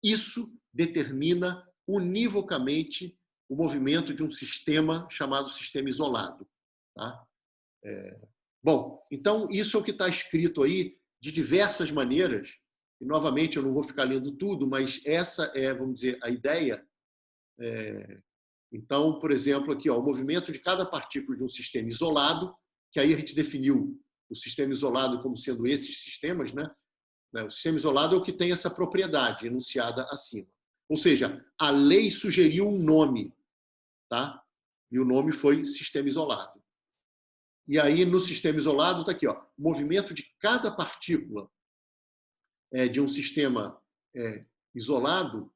Isso determina univocamente o movimento de um sistema chamado sistema isolado. Tá? Bom, então isso é o que está escrito aí de diversas maneiras, e novamente eu não vou ficar lendo tudo, mas essa é, vamos dizer, a ideia. Então, por exemplo, aqui, ó, o movimento de cada partícula de um sistema isolado, que aí a gente definiu o sistema isolado como sendo esses sistemas, né? O sistema isolado é o que tem essa propriedade enunciada acima. Ou seja, a lei sugeriu um nome, tá? E o nome foi sistema isolado. E aí, no sistema isolado, está aqui, ó, o movimento de cada partícula de um sistema isolado,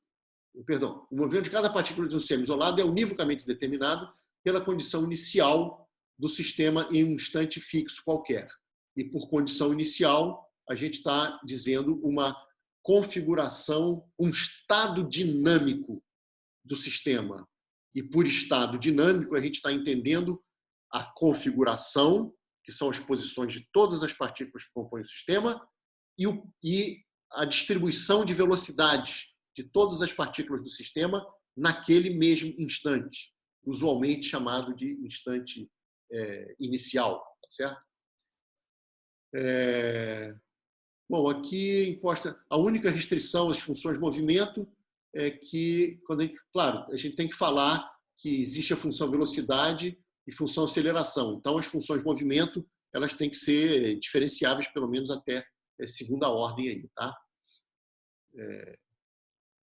perdão, o movimento de cada partícula de um sistema isolado é univocamente determinado pela condição inicial do sistema em um instante fixo qualquer. E por condição inicial, a gente está dizendo uma configuração, um estado dinâmico do sistema. E por estado dinâmico, a gente está entendendo a configuração, que são as posições de todas as partículas que compõem o sistema, e a distribuição de velocidades de todas as partículas do sistema naquele mesmo instante, usualmente chamado de instante inicial, tá certo? Bom, aqui imposta a única restrição às funções de movimento é que, claro, a gente tem que falar que existe a função velocidade e função aceleração. Então, as funções de movimento elas têm que ser diferenciáveis, pelo menos até segunda ordem aí, tá?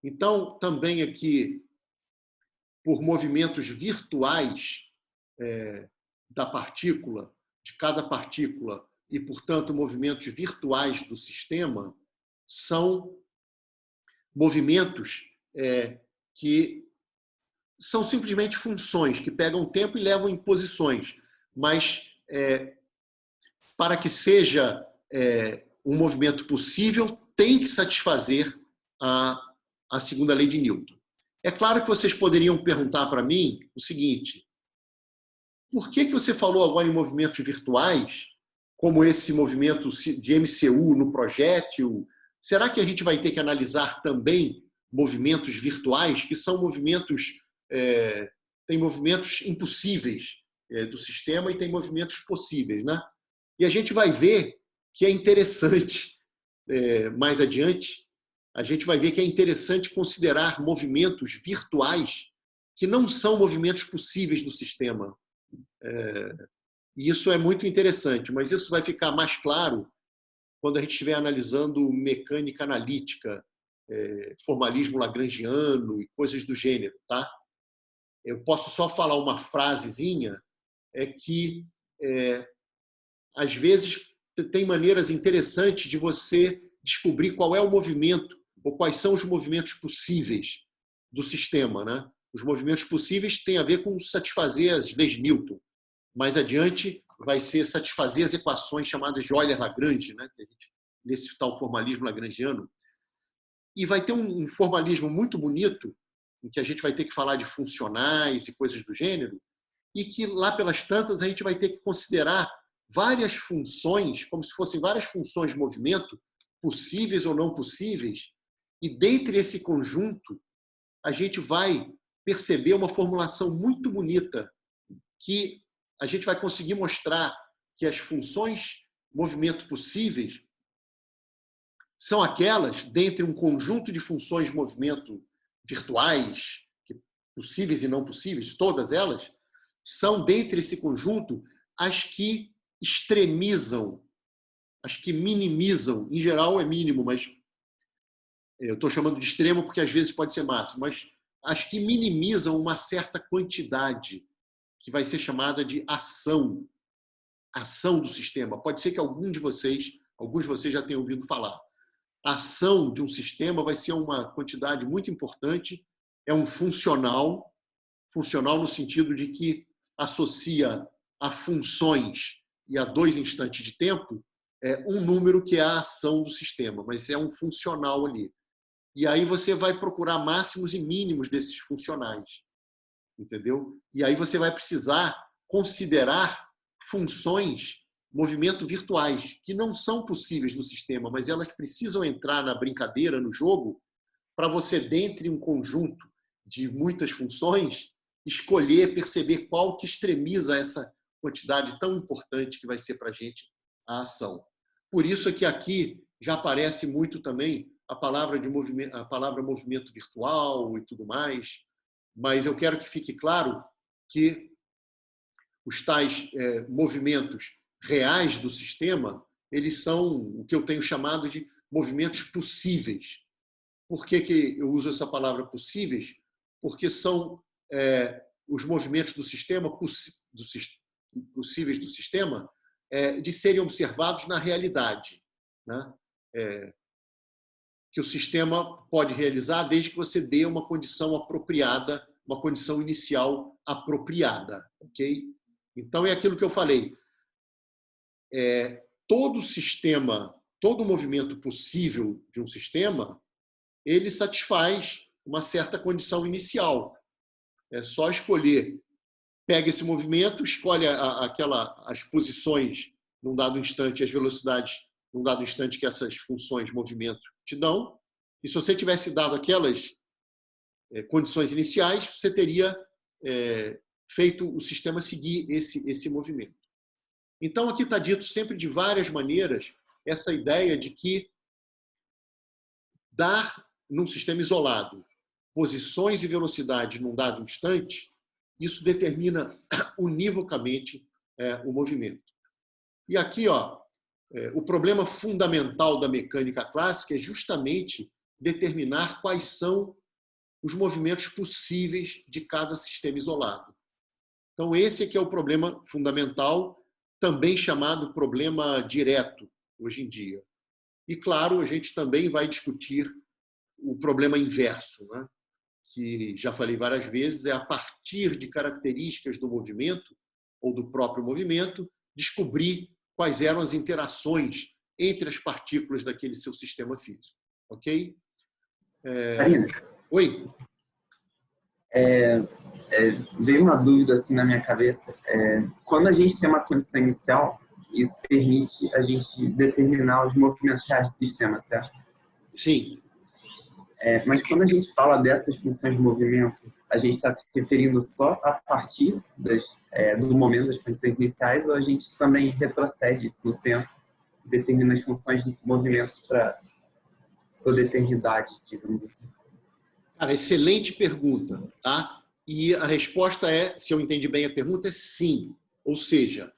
Então, também aqui, por movimentos virtuais da partícula, de cada partícula, e, portanto, movimentos virtuais do sistema, são movimentos que são simplesmente funções, que pegam tempo e levam em posições. Mas, para que seja um movimento possível, tem que satisfazer a segunda lei de Newton. É claro que vocês poderiam perguntar para mim o seguinte, por que você falou agora em movimentos virtuais, como esse movimento de MCU no projétil? Será que a gente vai ter que analisar também movimentos virtuais, que são movimentos, tem movimentos impossíveis do sistema e tem movimentos possíveis, né? E a gente vai ver que é interessante, mais adiante, a gente vai ver que é interessante considerar movimentos virtuais que não são movimentos possíveis do sistema. E isso é muito interessante, mas isso vai ficar mais claro quando a gente estiver analisando mecânica analítica formalismo lagrangiano e coisas do gênero, tá? Eu posso só falar uma frasezinha, que às vezes tem maneiras interessantes de você descobrir qual é o movimento ou quais são os movimentos possíveis do sistema, né? Os movimentos possíveis têm a ver com satisfazer as leis de Newton. Mais adiante vai ser satisfazer as equações chamadas de Euler-Lagrange, né? Nesse tal formalismo lagrangiano. E vai ter um formalismo muito bonito, em que a gente vai ter que falar de funcionais e coisas do gênero, e que lá pelas tantas a gente vai ter que considerar várias funções, como se fossem várias funções de movimento, possíveis ou não possíveis, e dentre esse conjunto a gente vai perceber uma formulação muito bonita, que a gente vai conseguir mostrar que as funções movimento possíveis são aquelas, dentre um conjunto de funções de movimento virtuais, possíveis e não possíveis, todas elas, são, dentre esse conjunto, as que extremizam, as que minimizam, em geral é mínimo, mas eu estou chamando de extremo porque às vezes pode ser máximo, mas as que minimizam uma certa quantidade, que vai ser chamada de ação do sistema. Pode ser que alguns de vocês já tenham ouvido falar. A ação de um sistema vai ser uma quantidade muito importante, é um funcional no sentido de que associa a funções e a 2 instantes de tempo um número que é a ação do sistema, mas é um funcional ali. E aí você vai procurar máximos e mínimos desses funcionais, entendeu? E aí você vai precisar considerar funções, movimento virtuais, que não são possíveis no sistema, mas elas precisam entrar na brincadeira, no jogo, para você, dentre um conjunto de muitas funções, escolher, perceber qual que extremiza essa quantidade tão importante que vai ser para a gente a ação. Por isso é que aqui já aparece muito também a palavra movimento virtual e tudo mais, mas eu quero que fique claro que os tais movimentos reais do sistema, eles são o que eu tenho chamado de movimentos possíveis. Por que eu uso essa palavra possíveis? Porque são os movimentos do sistema, possíveis do sistema, de serem observados na realidade, né? Que o sistema pode realizar desde que você dê uma condição apropriada, uma condição inicial apropriada, ok? Então é aquilo que eu falei. Todo sistema, todo movimento possível de um sistema, ele satisfaz uma certa condição inicial. É só escolher, pega esse movimento, escolhe as posições num dado instante, as velocidades num dado instante que essas funções de movimento te dão, e se você tivesse dado aquelas condições iniciais, você teria feito o sistema seguir esse movimento. Então, aqui está dito sempre de várias maneiras essa ideia de que dar, num sistema isolado, posições e velocidades num dado instante, isso determina univocamente o movimento. E aqui, o problema fundamental da mecânica clássica é justamente determinar quais são os movimentos possíveis de cada sistema isolado. Então, esse aqui é o problema fundamental, também chamado problema direto, hoje em dia. E, claro, a gente também vai discutir o problema inverso, né? Que já falei várias vezes, é a partir de características do movimento ou do próprio movimento, descobrir quais eram as interações entre as partículas daquele seu sistema físico. Ok? Marina, Oi? Veio uma dúvida assim na minha cabeça. Quando a gente tem uma condição inicial, isso permite a gente determinar os movimentos reais do sistema, certo? Sim. Mas quando a gente fala dessas funções de movimento, a gente está se referindo só a partir do momento das condições iniciais, ou a gente também retrocede isso no tempo e determina as funções de movimento para toda a eternidade, digamos assim? Cara, excelente pergunta, tá? E a resposta se eu entendi bem a pergunta, é sim. Ou seja,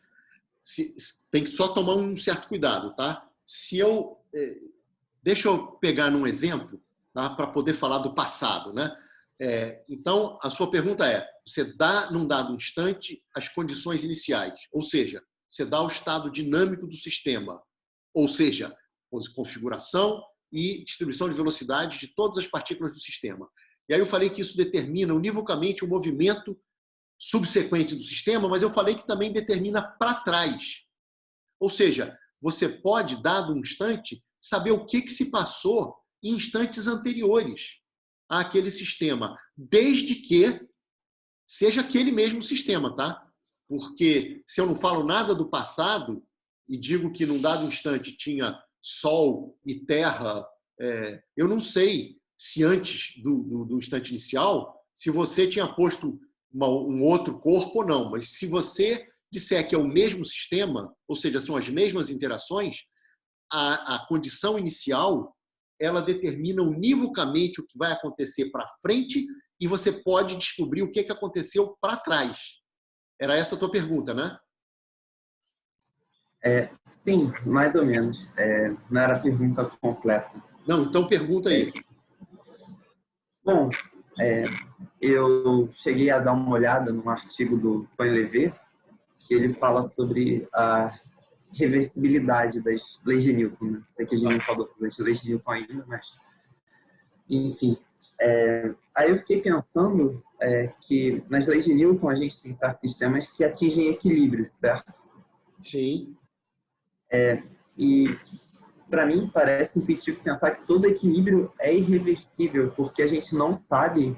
tem que só tomar um certo cuidado, tá? Deixa eu pegar num exemplo tá? Para poder falar do passado, né? Então, a sua pergunta é, você dá, num dado instante, as condições iniciais, ou seja, você dá o estado dinâmico do sistema, ou seja, configuração e distribuição de velocidade de todas as partículas do sistema. E aí eu falei que isso determina univocamente o movimento subsequente do sistema, mas eu falei que também determina para trás. Ou seja, você pode, dado um instante, saber o que se passou em instantes anteriores àquele sistema, desde que seja aquele mesmo sistema, tá? Porque se eu não falo nada do passado e digo que num dado instante tinha Sol e Terra, eu não sei se antes do instante inicial, se você tinha posto um outro corpo ou não, mas se você disser que é o mesmo sistema, ou seja, são as mesmas interações, a condição inicial ela determina univocamente o que vai acontecer para frente e você pode descobrir o que aconteceu para trás. Era essa a tua pergunta, né? Sim, mais ou menos. Não era a pergunta completa. Não, então pergunta aí. Bom, eu cheguei a dar uma olhada num artigo do Painlevé, que ele fala sobre a reversibilidade das leis de Newton. Né? Sei que a gente não falou das leis de Newton ainda, mas... Enfim. Aí eu fiquei pensando que nas leis de Newton a gente tem certos sistemas que atingem equilíbrio, certo? Sim. E para mim parece intuitivo pensar que todo equilíbrio é irreversível, porque a gente não sabe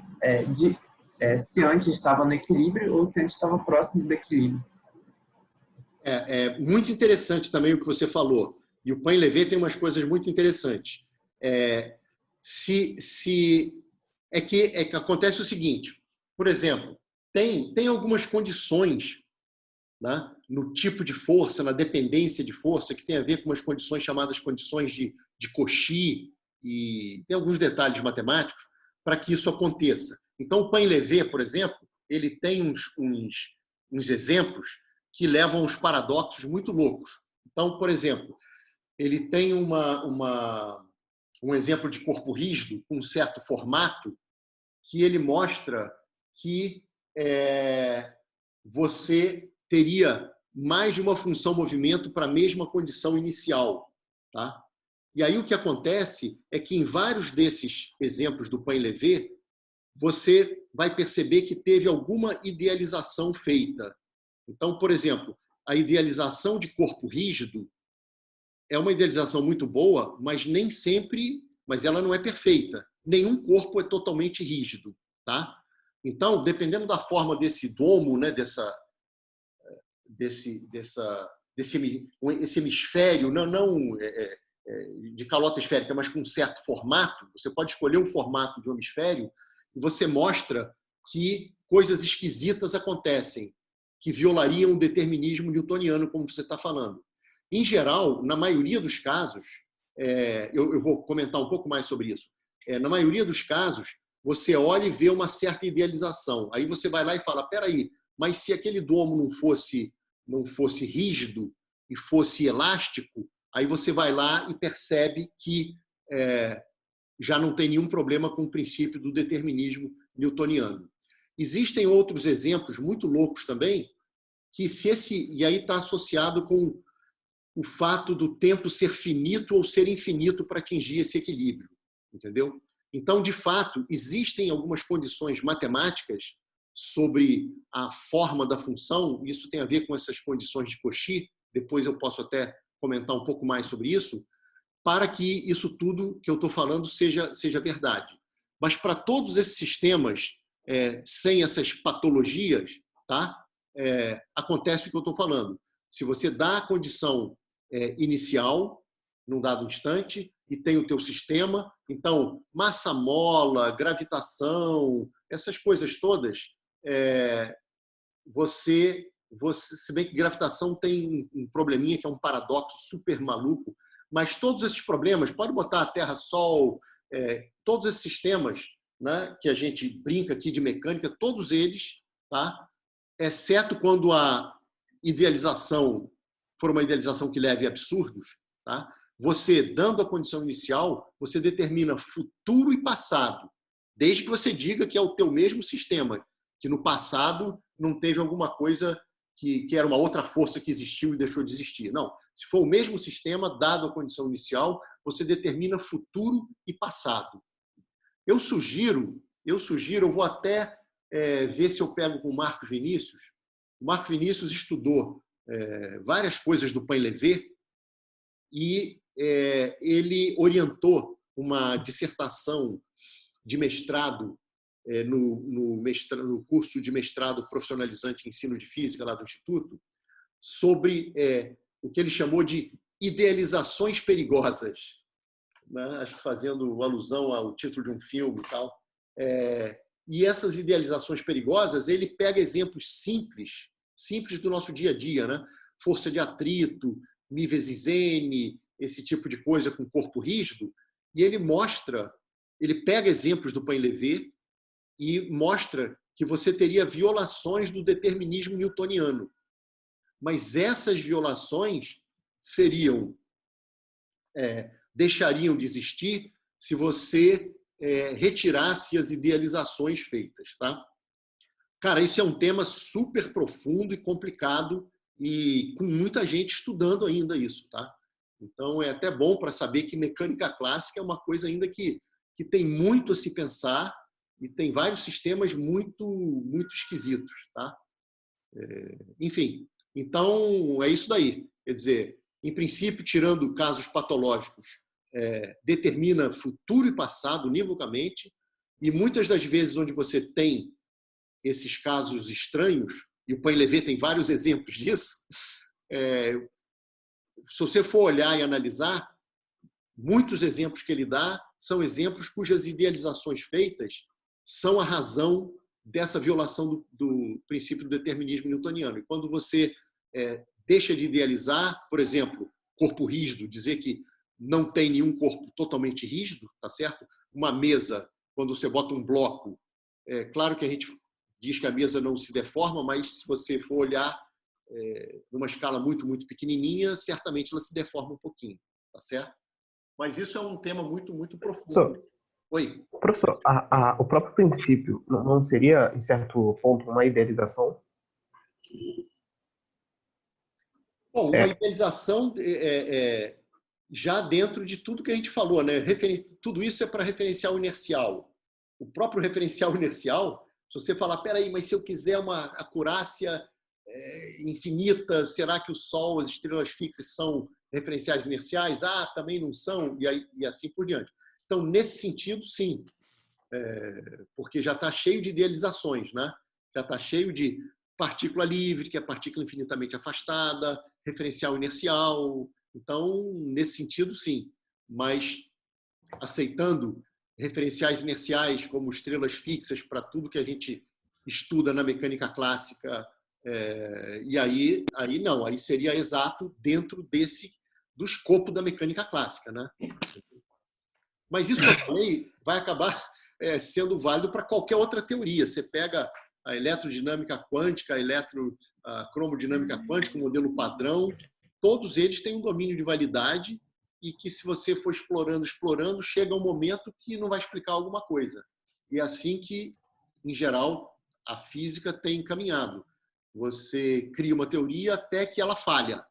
se antes estava no equilíbrio ou se antes estava próximo do equilíbrio. É muito interessante também o que você falou. E o Painlevé tem umas coisas muito interessantes. Que acontece o seguinte, por exemplo, tem algumas condições, né, no tipo de força, na dependência de força, que tem a ver com umas condições chamadas condições de Cauchy, e tem alguns detalhes matemáticos para que isso aconteça. Então, o Painlevé, por exemplo, ele tem uns exemplos que levam a uns paradoxos muito loucos. Então, por exemplo, ele tem um exemplo de corpo rígido com um certo formato que ele mostra que você teria mais de uma função movimento para a mesma condição inicial. Tá? E aí o que acontece é que em vários desses exemplos do Painlevé, você vai perceber que teve alguma idealização feita. Então, por exemplo, a idealização de corpo rígido é uma idealização muito boa, mas nem sempre, mas ela não é perfeita. Nenhum corpo é totalmente rígido, tá? Então, dependendo da forma desse domo, né, esse hemisfério, não de calota esférica, mas com um certo formato, você pode escolher um formato de um hemisfério e você mostra que coisas esquisitas acontecem, que violariam o determinismo newtoniano, como você está falando. Em geral, na maioria dos casos, eu vou comentar um pouco mais sobre isso, na maioria dos casos, você olha e vê uma certa idealização. Aí você vai lá e fala, peraí, mas se aquele domo não fosse rígido e fosse elástico, aí você vai lá e percebe que já não tem nenhum problema com o princípio do determinismo newtoniano. Existem outros exemplos muito loucos também, e aí está associado com o fato do tempo ser finito ou ser infinito para atingir esse equilíbrio, entendeu? Então, de fato, existem algumas condições matemáticas sobre a forma da função, isso tem a ver com essas condições de Cauchy, depois eu posso até comentar um pouco mais sobre isso, para que isso tudo que eu estou falando seja verdade. Mas para todos esses sistemas, sem essas patologias, tá? Acontece o que eu estou falando. Se você dá a condição inicial, num dado instante, e tem o teu sistema, então, massa-mola, gravitação, essas coisas todas, se bem que gravitação tem um probleminha que é um paradoxo super maluco, mas todos esses problemas, pode botar a Terra-Sol, todos esses sistemas, né, que a gente brinca aqui de mecânica, todos eles, tá? Exceto quando a idealização for uma idealização que leve a absurdos, tá? você, dando a condição inicial, você determina futuro e passado, desde que você diga que é o teu mesmo sistema, que no passado não teve alguma coisa que era uma outra força que existiu e deixou de existir. Não. Se for o mesmo sistema, dado a condição inicial, você determina futuro e passado. Eu sugiro, eu vou até ver se eu pego com o Marcos Vinícius. O Marcos Vinícius estudou várias coisas do Painlevé e ele orientou uma dissertação de mestrado no curso de mestrado profissionalizante em ensino de física lá do Instituto, sobre o que ele chamou de idealizações perigosas, né? Acho que fazendo alusão ao título de um filme e tal. E essas idealizações perigosas, ele pega exemplos simples do nosso dia a dia, né? Força de atrito, Mi vezes N, esse tipo de coisa com corpo rígido, e ele pega exemplos do Painlevé e mostra que você teria violações do determinismo newtoniano. Mas essas violações deixariam de existir se você retirasse as idealizações feitas. Tá? Cara, isso é um tema super profundo e complicado e com muita gente estudando ainda isso. Tá? Então, é até bom para saber que mecânica clássica é uma coisa ainda que tem muito a se pensar e tem vários sistemas muito, muito esquisitos. Tá? Enfim, então é isso daí. Quer dizer, em princípio, tirando casos patológicos, determina futuro e passado univocamente, e muitas das vezes onde você tem esses casos estranhos, e o Painlevé tem vários exemplos disso, se você for olhar e analisar, muitos exemplos que ele dá são exemplos cujas idealizações feitas são a razão dessa violação do princípio do determinismo newtoniano. E quando você deixa de idealizar, por exemplo, corpo rígido, dizer que não tem nenhum corpo totalmente rígido, tá certo? Uma mesa, quando você bota um bloco, claro que a gente diz que a mesa não se deforma, mas se você for olhar numa escala muito, muito pequenininha, certamente ela se deforma um pouquinho, tá certo? Mas isso é um tema muito, muito profundo. Oi? Professor, o próprio princípio não seria, em certo ponto, uma idealização? Bom, uma idealização já dentro de tudo que a gente falou, né? Tudo isso é para referencial inercial. O próprio referencial inercial, se você falar, peraí, mas se eu quiser uma acurácia infinita, será que o Sol, as estrelas fixas são referenciais inerciais? Também não são, e assim por diante. Então, nesse sentido, sim, porque já está cheio de idealizações, né? Já está cheio de partícula livre, que é partícula infinitamente afastada, referencial inercial. Então, nesse sentido, sim. Mas aceitando referenciais inerciais como estrelas fixas para tudo que a gente estuda na mecânica clássica, e aí não, aí seria exato dentro do escopo da mecânica clássica, né? Mas isso que eu falei vai acabar sendo válido para qualquer outra teoria. Você pega a eletrodinâmica quântica, a cromodinâmica quântica, o modelo padrão, todos eles têm um domínio de validade e que, se você for explorando, chega um momento que não vai explicar alguma coisa. E é assim que, em geral, a física tem caminhado. Você cria uma teoria até que ela falha.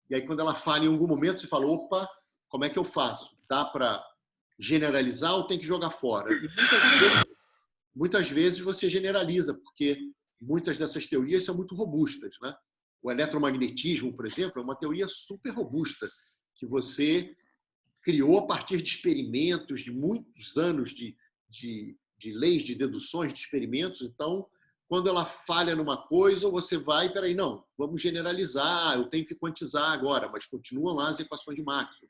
E aí, quando ela falha em algum momento, você fala, opa, como é que eu faço? Dá para generalizar ou tem que jogar fora? E muitas vezes você generaliza, porque muitas dessas teorias são muito robustas, né? O eletromagnetismo, por exemplo, é uma teoria super robusta, que você criou a partir de experimentos, de muitos anos de leis, de deduções de experimentos. Então, quando ela falha numa coisa, você vai, peraí, não, vamos generalizar, eu tenho que quantizar agora, mas continuam lá as equações de Maxwell,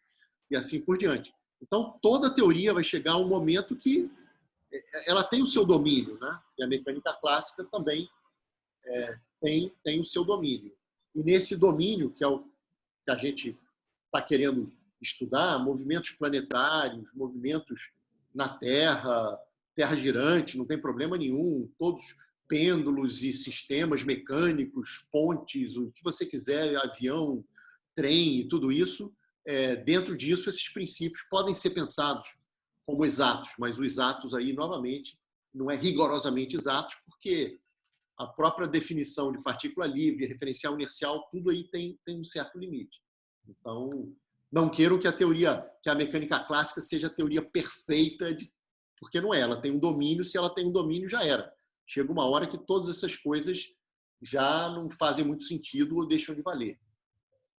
e assim por diante. Então, toda teoria vai chegar a um momento que ela tem o seu domínio, né? E a mecânica clássica também tem o seu domínio. E nesse domínio, que é o que a gente está querendo estudar, movimentos planetários, movimentos na Terra, Terra girante, não tem problema nenhum, todos pêndulos e sistemas mecânicos, pontes, o que você quiser, avião, trem e tudo isso, dentro disso, esses princípios podem ser pensados como exatos, mas os exatos aí, novamente, não é rigorosamente exatos, porque a própria definição de partícula livre, referencial inercial, tudo aí tem um certo limite. Então, não quero que a mecânica clássica seja a teoria perfeita, porque não é. Ela tem um domínio, se ela tem um domínio, já era. Chega uma hora que todas essas coisas já não fazem muito sentido ou deixam de valer.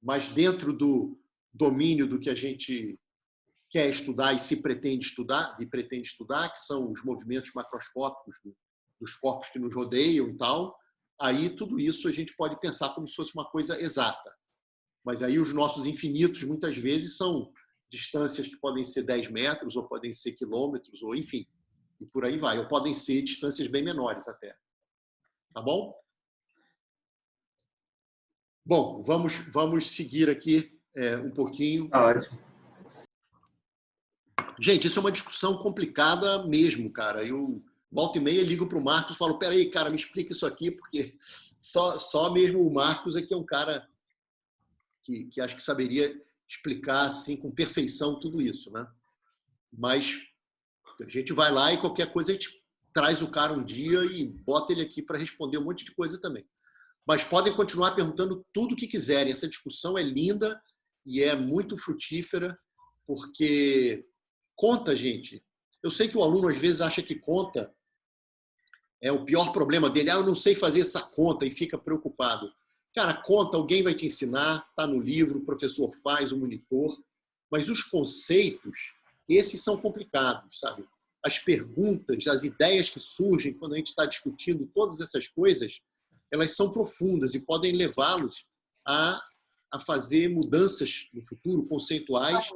Mas dentro do domínio do que a gente quer estudar e se pretende estudar, que são os movimentos macroscópicos dos corpos que nos rodeiam e tal, aí tudo isso a gente pode pensar como se fosse uma coisa exata. Mas aí os nossos infinitos, muitas vezes, são distâncias que podem ser 10 metros, ou podem ser quilômetros, ou enfim, e por aí vai. Ou podem ser distâncias bem menores até. Tá bom? Bom, vamos seguir aqui um pouquinho. Tá ótimo. Gente, isso é uma discussão complicada mesmo, cara. Eu, volta e meia, ligo para o Marcos e falo, peraí, cara, me explica isso aqui, porque só mesmo o Marcos é que é um cara que acho que saberia explicar assim, com perfeição tudo isso, né? Mas a gente vai lá e qualquer coisa a gente traz o cara um dia e bota ele aqui para responder um monte de coisa também. Mas podem continuar perguntando tudo o que quiserem. Essa discussão é linda e é muito frutífera, porque conta, gente. Eu sei que o aluno às vezes acha que conta é o pior problema dele. Eu não sei fazer essa conta e fica preocupado. Cara, conta, alguém vai te ensinar, está no livro, o professor faz, o monitor. Mas os conceitos, esses são complicados, sabe? As perguntas, as ideias que surgem quando a gente está discutindo todas essas coisas, elas são profundas e podem levá-los a fazer mudanças no futuro, conceituais.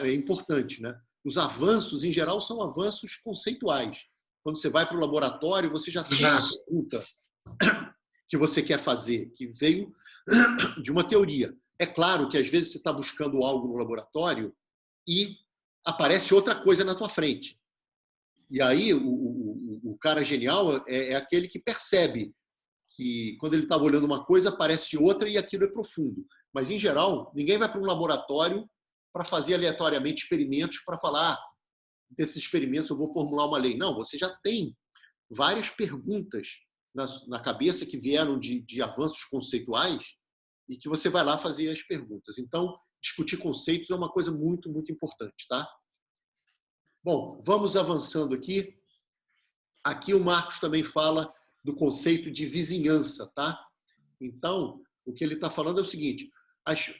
É importante, né? Os avanços, em geral, são avanços conceituais. Quando você vai para o laboratório, você já tem a pergunta que você quer fazer, que veio de uma teoria. É claro que, às vezes, você está buscando algo no laboratório e aparece outra coisa na tua frente. E aí, o cara genial é aquele que percebe que, quando ele estava olhando uma coisa, aparece outra e aquilo é profundo. Mas, em geral, ninguém vai para um laboratório para fazer aleatoriamente experimentos para falar desses experimentos eu vou formular uma lei. Não, você já tem várias perguntas na cabeça que vieram de avanços conceituais e que você vai lá fazer as perguntas. Então, discutir conceitos é uma coisa muito, muito importante, tá? Bom, vamos avançando aqui. Aqui o Marcos também fala do conceito de vizinhança, tá? Então, o que ele está falando é o seguinte: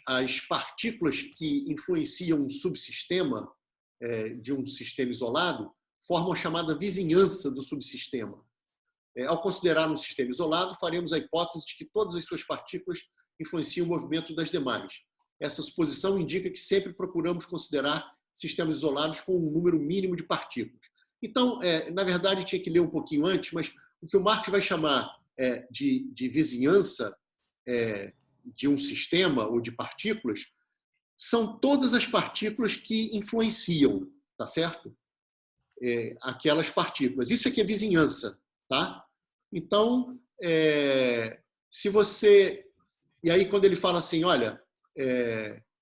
as partículas que influenciam um subsistema de um sistema isolado formam a chamada vizinhança do subsistema. Ao considerar um sistema isolado, faremos a hipótese de que todas as suas partículas influenciam o movimento das demais. Essa suposição indica que sempre procuramos considerar sistemas isolados com um número mínimo de partículas. Então, na verdade, tinha que ler um pouquinho antes, mas o que o Marx vai chamar de vizinhança de um sistema ou de partículas são todas as partículas que influenciam, tá certo? Aquelas partículas. Isso aqui é vizinhança, tá? Então, se você... E aí, quando ele fala assim, olha,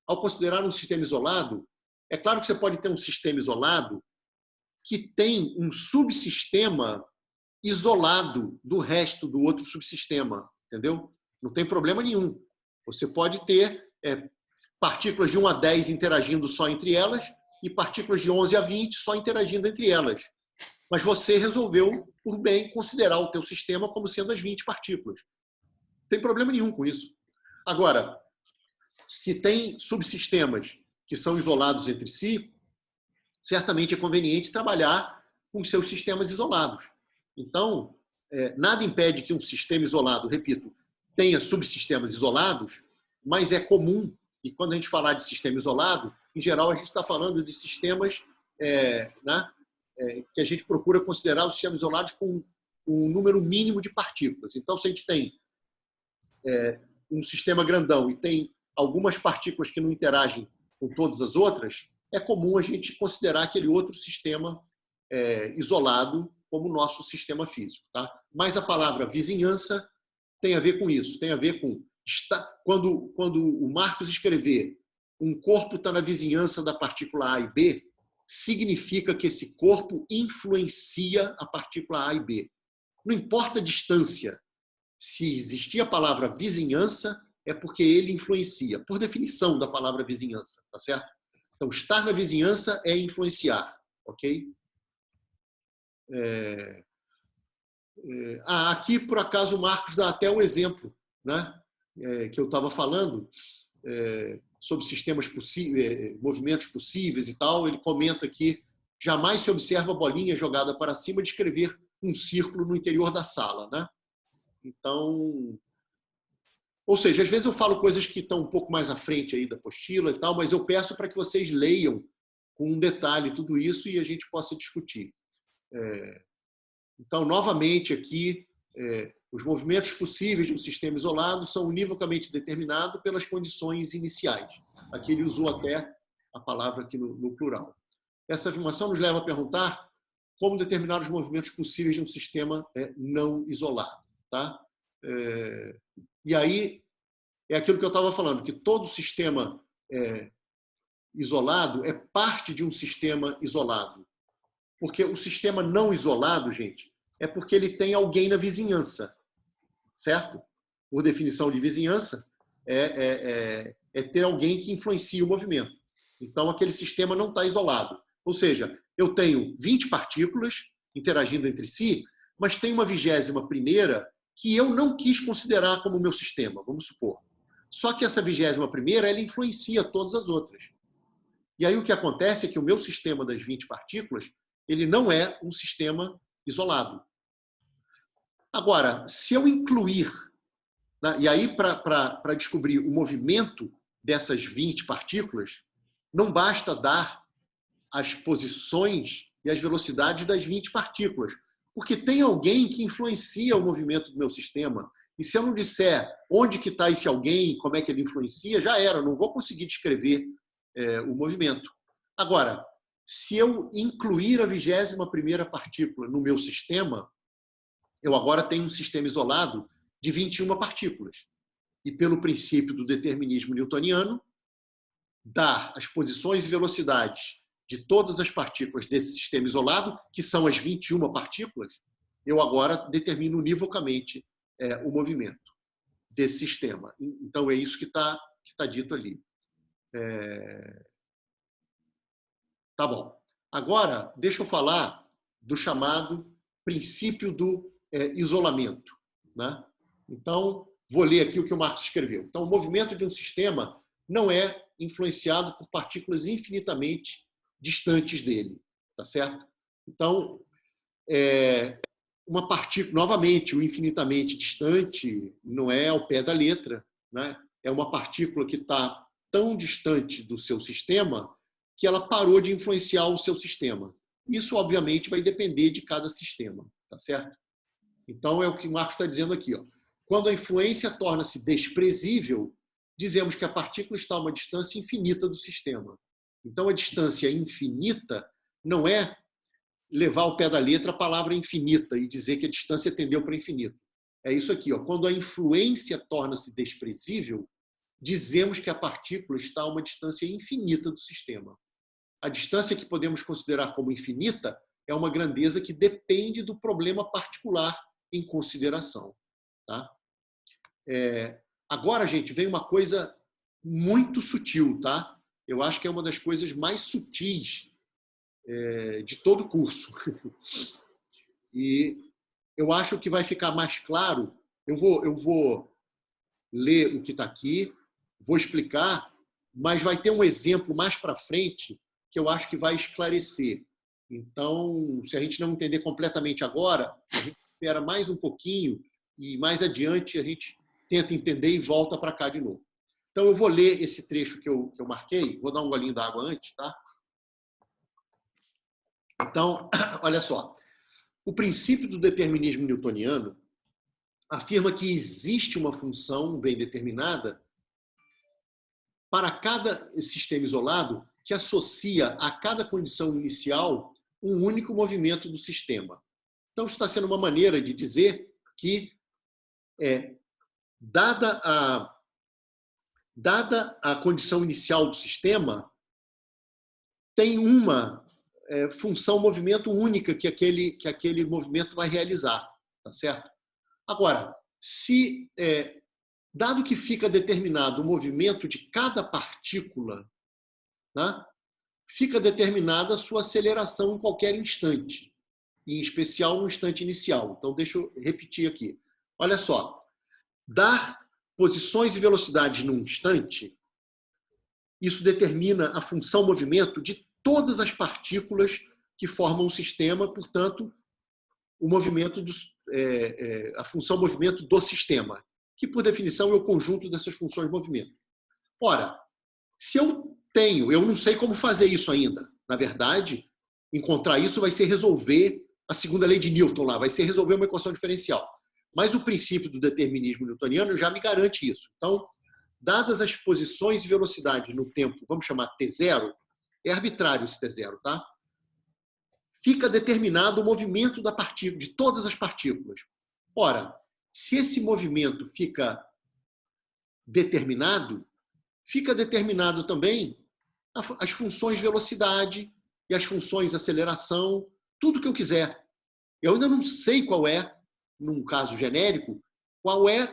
ao considerar um sistema isolado, é claro que você pode ter um sistema isolado que tem um subsistema isolado do resto do outro subsistema, entendeu? Não tem problema nenhum. Você pode ter partículas de 1 a 10 interagindo só entre elas e partículas de 11 a 20 só interagindo entre elas. Mas você resolveu, por bem, considerar o teu sistema como sendo as 20 partículas. Não tem problema nenhum com isso. Agora, se tem subsistemas que são isolados entre si, certamente é conveniente trabalhar com seus sistemas isolados. Então, nada impede que um sistema isolado, repito, tenha subsistemas isolados, mas é comum, e quando a gente falar de sistema isolado, em geral a gente está falando de sistemas que a gente procura considerar os sistemas isolados com um número mínimo de partículas. Então, se a gente tem um sistema grandão e tem algumas partículas que não interagem com todas as outras, é comum a gente considerar aquele outro sistema isolado como o nosso sistema físico. Tá? Mas a palavra vizinhança tem a ver com isso, tem a ver com... Quando o Marcos escrever um corpo está na vizinhança da partícula A e B, significa que esse corpo influencia a partícula A e B. Não importa a distância. Se existir a palavra vizinhança, é porque ele influencia, por definição da palavra vizinhança, tá certo? Então, estar na vizinhança é influenciar, ok? Aqui, por acaso, o Marcos dá até um exemplo, né? Que eu estava falando, sobre sistemas possíveis, movimentos possíveis e tal. Ele comenta que jamais se observa a bolinha jogada para cima descrever um círculo no interior da sala, né? Então, ou seja, às vezes eu falo coisas que estão um pouco mais à frente aí da apostila e tal, mas eu peço para que vocês leiam com um detalhe tudo isso e a gente possa discutir. Então, novamente aqui, os movimentos possíveis de um sistema isolado são univocamente determinados pelas condições iniciais. Aqui ele usou até a palavra aqui no plural. Essa afirmação nos leva a perguntar como determinar os movimentos possíveis de um sistema não isolado. Tá? E aí é aquilo que eu estava falando, que todo sistema isolado é parte de um sistema isolado. Porque o sistema não isolado, gente, é porque ele tem alguém na vizinhança. Certo? Por definição de vizinhança, é ter alguém que influencia o movimento. Então, aquele sistema não está isolado. Ou seja, eu tenho 20 partículas interagindo entre si, mas tem uma 21ª que eu não quis considerar como meu sistema, vamos supor. Só que essa 21ª, ela influencia todas as outras. E aí o que acontece é que o meu sistema das 20 partículas, ele não é um sistema isolado. Agora, se eu incluir, né, e aí para descobrir o movimento dessas 20 partículas, não basta dar as posições e as velocidades das 20 partículas, porque tem alguém que influencia o movimento do meu sistema. E se eu não disser onde que está esse alguém, como é que ele influencia, já era, não vou conseguir descrever o movimento. Agora, se eu incluir a 21ª partícula no meu sistema, eu agora tenho um sistema isolado de 21 partículas. E pelo princípio do determinismo newtoniano, dar as posições e velocidades de todas as partículas desse sistema isolado, que são as 21 partículas, eu agora determino univocamente o movimento desse sistema. Então, é isso que tá dito ali. Tá bom. Agora, deixa eu falar do chamado princípio do isolamento. Né? Então, vou ler aqui o que o Marcos escreveu. Então, o movimento de um sistema não é influenciado por partículas infinitamente distantes dele. Tá certo? Então, uma partícula, novamente, o infinitamente distante não é ao pé da letra. Né? É uma partícula que está tão distante do seu sistema que ela parou de influenciar o seu sistema. Isso, obviamente, vai depender de cada sistema. Tá certo? Então, é o que o Marcos está dizendo aqui. Ó. Quando a influência torna-se desprezível, dizemos que a partícula está a uma distância infinita do sistema. Então, a distância infinita não é levar ao pé da letra a palavra infinita e dizer que a distância tendeu para infinito. É isso aqui. Ó. Quando a influência torna-se desprezível, dizemos que a partícula está a uma distância infinita do sistema. A distância que podemos considerar como infinita é uma grandeza que depende do problema particular em consideração. Tá? Agora, gente, vem uma coisa muito sutil. Tá? Eu acho que é uma das coisas mais sutis de todo o curso. E eu acho que vai ficar mais claro. Eu vou ler o que está aqui, vou explicar, mas vai ter um exemplo mais para frente que eu acho que vai esclarecer. Então, se a gente não entender completamente agora, a gente espera mais um pouquinho e mais adiante a gente tenta entender e volta para cá de novo. Então, eu vou ler esse trecho que eu marquei, vou dar um golinho d'água antes, tá? Então, olha só. O princípio do determinismo newtoniano afirma que existe uma função bem determinada para cada sistema isolado que associa a cada condição inicial um único movimento do sistema. Então, está sendo uma maneira de dizer que, dada dada a condição inicial do sistema, tem uma função movimento única que aquele movimento vai realizar, tá certo? Agora, dado que fica determinado o movimento de cada partícula, né, fica determinada a sua aceleração em qualquer instante, em especial no instante inicial. Então, deixa eu repetir aqui. Olha só, dar posições e velocidades num instante, isso determina a função movimento de todas as partículas que formam o sistema, portanto, o movimento a função movimento do sistema, que, por definição, é o conjunto dessas funções de movimento. Ora, se eu não sei como fazer isso ainda. Na verdade, encontrar isso vai ser resolver a segunda lei de Newton lá, vai ser resolver uma equação diferencial. Mas o princípio do determinismo newtoniano já me garante isso. Então, dadas as posições e velocidades no tempo, vamos chamar T0, é arbitrário esse T0, tá? Fica determinado o movimento da partícula, de todas as partículas. Ora, se esse movimento fica determinado também as funções de velocidade e as funções de aceleração, tudo que eu quiser. Eu ainda não sei qual é, num caso genérico,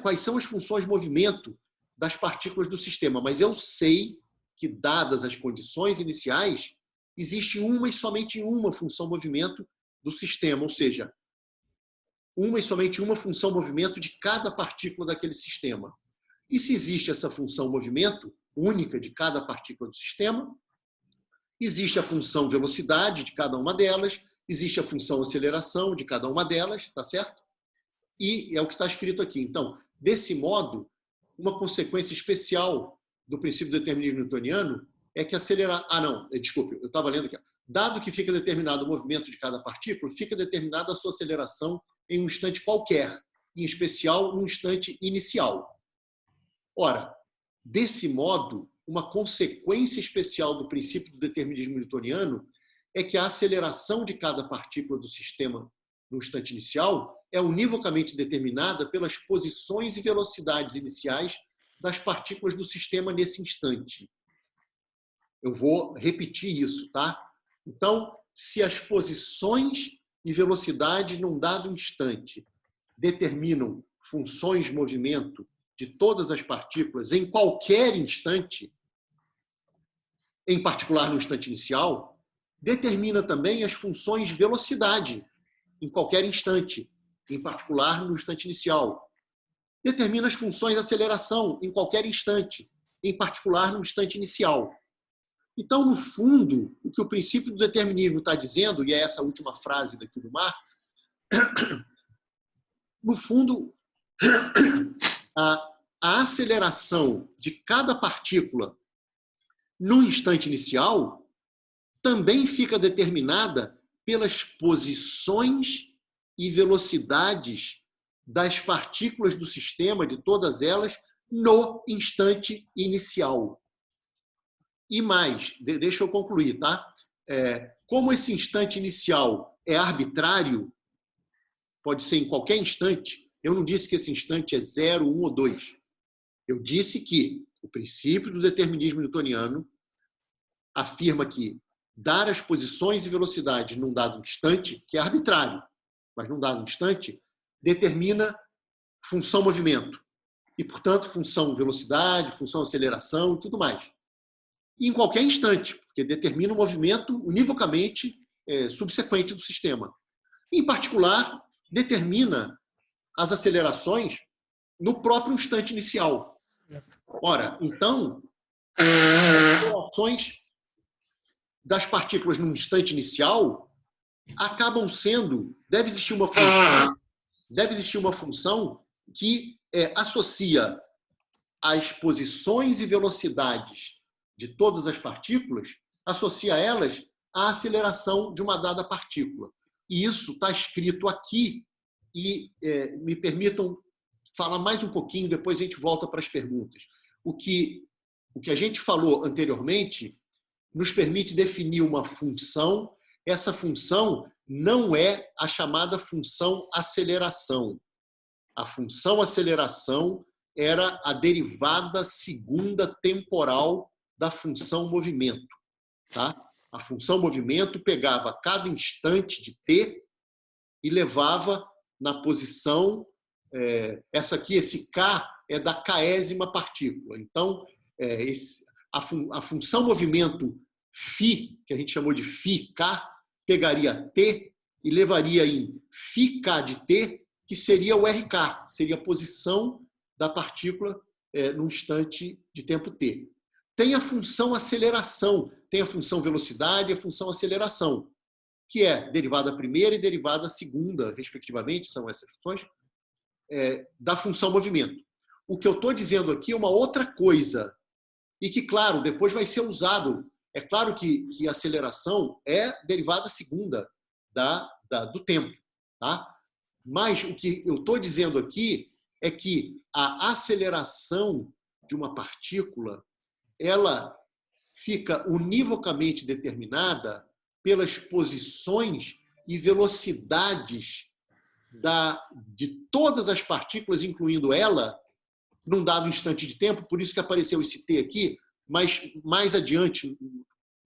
quais são as funções de movimento das partículas do sistema, mas eu sei que, dadas as condições iniciais, existe uma e somente uma função movimento do sistema, ou seja, uma e somente uma função movimento de cada partícula daquele sistema. E se existe essa função movimento única de cada partícula do sistema, existe a função velocidade de cada uma delas, existe a função aceleração de cada uma delas, tá certo? E é o que está escrito aqui. Então, desse modo, uma consequência especial do princípio do determinismo newtoniano é que acelerar... desculpe, eu estava lendo aqui. Dado que fica determinado o movimento de cada partícula, fica determinada a sua aceleração em um instante qualquer, em especial no instante inicial. Ora, desse modo, uma consequência especial do princípio do determinismo newtoniano é que a aceleração de cada partícula do sistema no instante inicial é univocamente determinada pelas posições e velocidades iniciais das partículas do sistema nesse instante. Eu vou repetir isso, tá? Então, se as posições e velocidade num dado instante determinam funções de movimento de todas as partículas em qualquer instante, em particular no instante inicial, determina também as funções de velocidade em qualquer instante, em particular no instante inicial. Determina as funções de aceleração em qualquer instante, em particular no instante inicial. Então, no fundo, o que o princípio do determinismo está dizendo, e é essa última frase daqui do Marx, no fundo, a aceleração de cada partícula no instante inicial também fica determinada pelas posições e velocidades das partículas do sistema, de todas elas, no instante inicial. E mais, deixa eu concluir, tá? Como esse instante inicial é arbitrário, pode ser em qualquer instante, eu não disse que esse instante é 0, 1 ou 2. Eu disse que o princípio do determinismo newtoniano afirma que dar as posições e velocidades num dado instante, que é arbitrário, mas num dado instante, determina função movimento. E, portanto, função velocidade, função aceleração e tudo mais. E em qualquer instante, porque determina o movimento univocamente subsequente do sistema. Em particular, determina as acelerações no próprio instante inicial. Ora, então, as acelerações das partículas no instante inicial acabam sendo... Deve existir uma função que associa as posições e velocidades de todas as partículas, associa elas à aceleração de uma dada partícula. E isso está escrito aqui, e me permitam falar mais um pouquinho, depois a gente volta para as perguntas. O que a gente falou anteriormente nos permite definir uma função. Essa função não é a chamada função aceleração. A função aceleração era a derivada segunda temporal da função movimento. Tá? A função movimento pegava cada instante de t e levava na posição, esse k é da késima partícula. Então, a função movimento φ, que a gente chamou de φk, pegaria t e levaria em φk de t, que seria o RK, seria a posição da partícula no instante de tempo t. Tem a função aceleração, tem a função velocidade e a função aceleração, que é derivada primeira e derivada segunda, respectivamente, são essas funções, da função movimento. O que eu estou dizendo aqui é uma outra coisa, e que, claro, depois vai ser usado. É claro que a aceleração é derivada segunda do tempo. Tá? Mas o que eu estou dizendo aqui é que a aceleração de uma partícula ela fica univocamente determinada pelas posições e velocidades de todas as partículas, incluindo ela, num dado instante de tempo. Por isso que apareceu esse T aqui, mas mais adiante,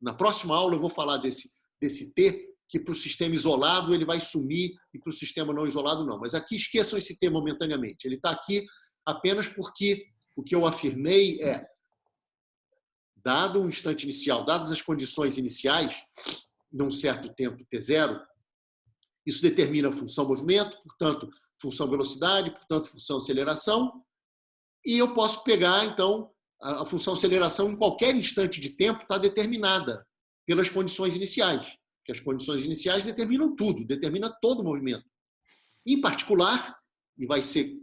na próxima aula, eu vou falar desse T, que para o sistema isolado ele vai sumir e para o sistema não isolado não. Mas aqui esqueçam esse T momentaneamente. Ele está aqui apenas porque o que eu afirmei dado o instante inicial, dadas as condições iniciais, num certo tempo t0, isso determina a função movimento, portanto, função velocidade, portanto, função aceleração, e eu posso pegar, então, a função aceleração em qualquer instante de tempo está determinada pelas condições iniciais, porque as condições iniciais determinam tudo, determina todo o movimento. Em particular, e vai ser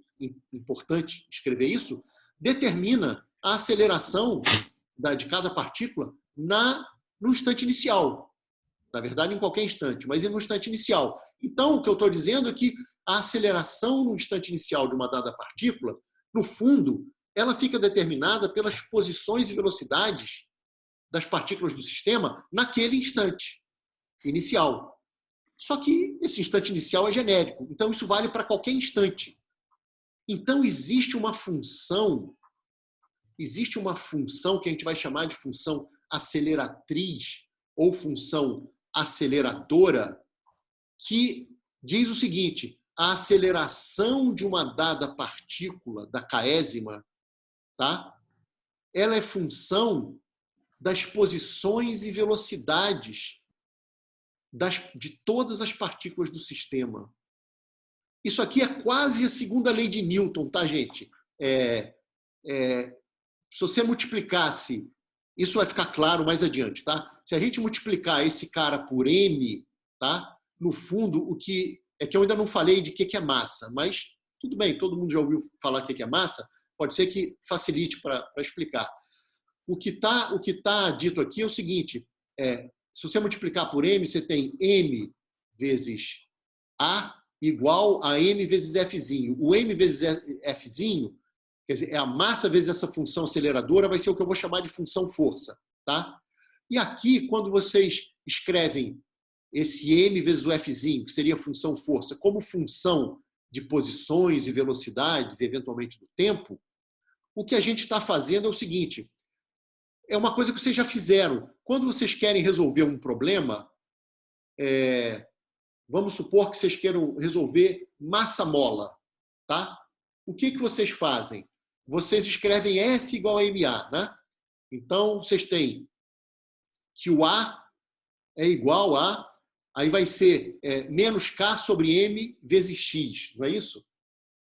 importante escrever isso, determina a aceleração de cada partícula no instante inicial. Na verdade, em qualquer instante, mas no instante inicial. Então, o que eu estou dizendo é que a aceleração no instante inicial de uma dada partícula, no fundo, ela fica determinada pelas posições e velocidades das partículas do sistema naquele instante inicial. Só que esse instante inicial é genérico, então isso vale para qualquer instante. Então, existe uma função que a gente vai chamar de função aceleratriz ou função aceleradora, que diz o seguinte: a aceleração de uma dada partícula, da késima, tá? Ela é função das posições e velocidades de todas as partículas do sistema. Isso aqui é quase a segunda lei de Newton, tá, gente? Se você multiplicasse, isso vai ficar claro mais adiante, tá? Se a gente multiplicar esse cara por m, tá? No fundo, o que é que eu ainda não falei de que é massa, mas tudo bem, todo mundo já ouviu falar que é massa, pode ser que facilite para explicar. O que tá dito aqui é o seguinte: se você multiplicar por m, você tem m vezes a igual a m vezes fzinho. O m vezes fzinho, quer dizer, é a massa vezes essa função aceleradora, vai ser o que eu vou chamar de função força. Tá? E aqui, quando vocês escrevem esse m vezes o fzinho, que seria a função força, como função de posições e velocidades, e eventualmente do tempo, o que a gente está fazendo é o seguinte: é uma coisa que vocês já fizeram. Quando vocês querem resolver um problema, vamos supor que vocês queiram resolver massa-mola. Tá? O que vocês fazem? Vocês escrevem F igual a MA. Né? Então, vocês têm que o A é igual a... Aí vai ser menos K sobre M vezes X. Não é isso?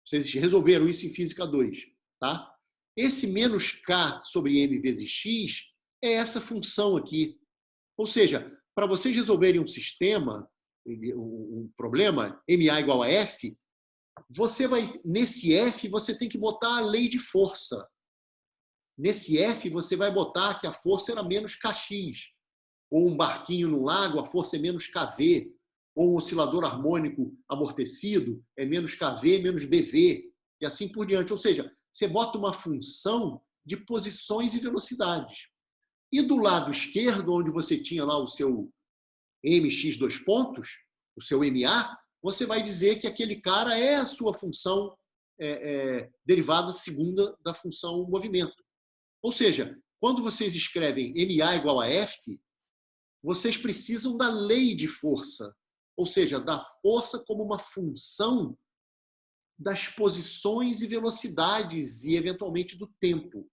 Vocês resolveram isso em Física 2. Tá? Esse menos K sobre M vezes X é essa função aqui. Ou seja, para vocês resolverem um sistema, um problema, MA igual a F, nesse F você tem que botar a lei de força. Nesse F você vai botar que a força era menos Kx. Ou um barquinho no lago, a força é menos Kv. Ou um oscilador harmônico amortecido é menos Kv, menos Bv. E assim por diante. Ou seja, você bota uma função de posições e velocidades. E do lado esquerdo, onde você tinha lá o seu mx dois pontos, o seu MA, você vai dizer que aquele cara é a sua função derivada segunda da função movimento. Ou seja, quando vocês escrevem MA igual a F, vocês precisam da lei de força, ou seja, da força como uma função das posições e velocidades e, eventualmente, do tempo.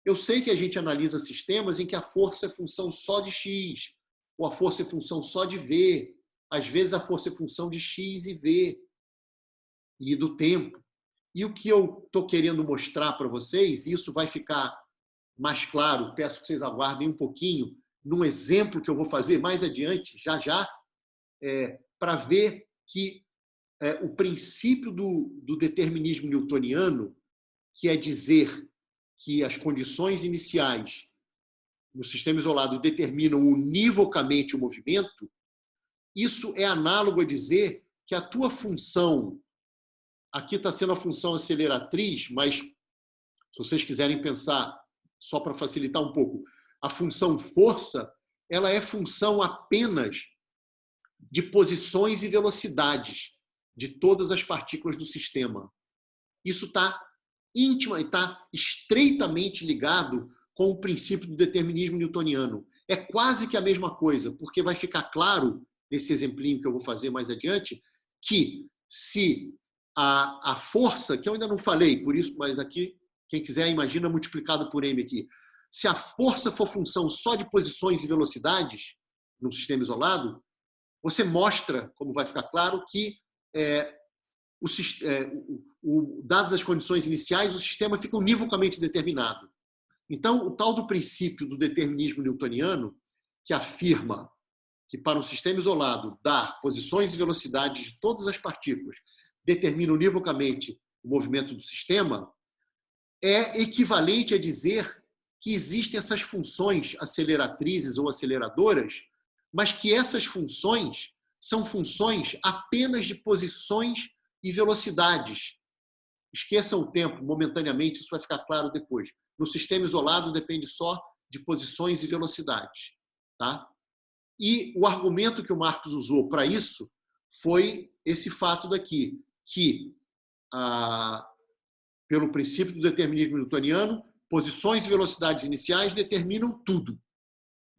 Eu sei que a gente analisa sistemas em que a força é função só de x, ou a força é função só de v. Às vezes, a força é função de x e v, e do tempo. E o que eu estou querendo mostrar para vocês, e isso vai ficar mais claro, peço que vocês aguardem um pouquinho, num exemplo que eu vou fazer mais adiante, já, para ver que o princípio do determinismo newtoniano, que é dizer que as condições iniciais no sistema isolado determinam univocamente o movimento, isso é análogo a dizer que a tua função, aqui está sendo a função aceleratriz, mas se vocês quiserem pensar, só para facilitar um pouco, a função força, ela é função apenas de posições e velocidades de todas as partículas do sistema. Isso está íntima e está estreitamente ligado com o princípio do determinismo newtoniano. É quase que a mesma coisa, porque vai ficar claro, nesse exemplinho que eu vou fazer mais adiante, que se a força, que eu ainda não falei, por isso, mas aqui, quem quiser, imagina multiplicado por m aqui. Se a força for função só de posições e velocidades, num sistema isolado, você mostra, como vai ficar claro, que dadas as condições iniciais, o sistema fica univocamente determinado. Então, o tal do princípio do determinismo newtoniano, que afirma que para um sistema isolado, dar posições e velocidades de todas as partículas determina univocamente o movimento do sistema, é equivalente a dizer que existem essas funções aceleratrizes ou aceleradoras, mas que essas funções são funções apenas de posições e velocidades. Esqueçam o tempo, momentaneamente, isso vai ficar claro depois. No sistema isolado, depende só de posições e velocidades. Tá? E o argumento que o Marcos usou para isso foi esse fato daqui, que, pelo princípio do determinismo newtoniano, posições e velocidades iniciais determinam tudo.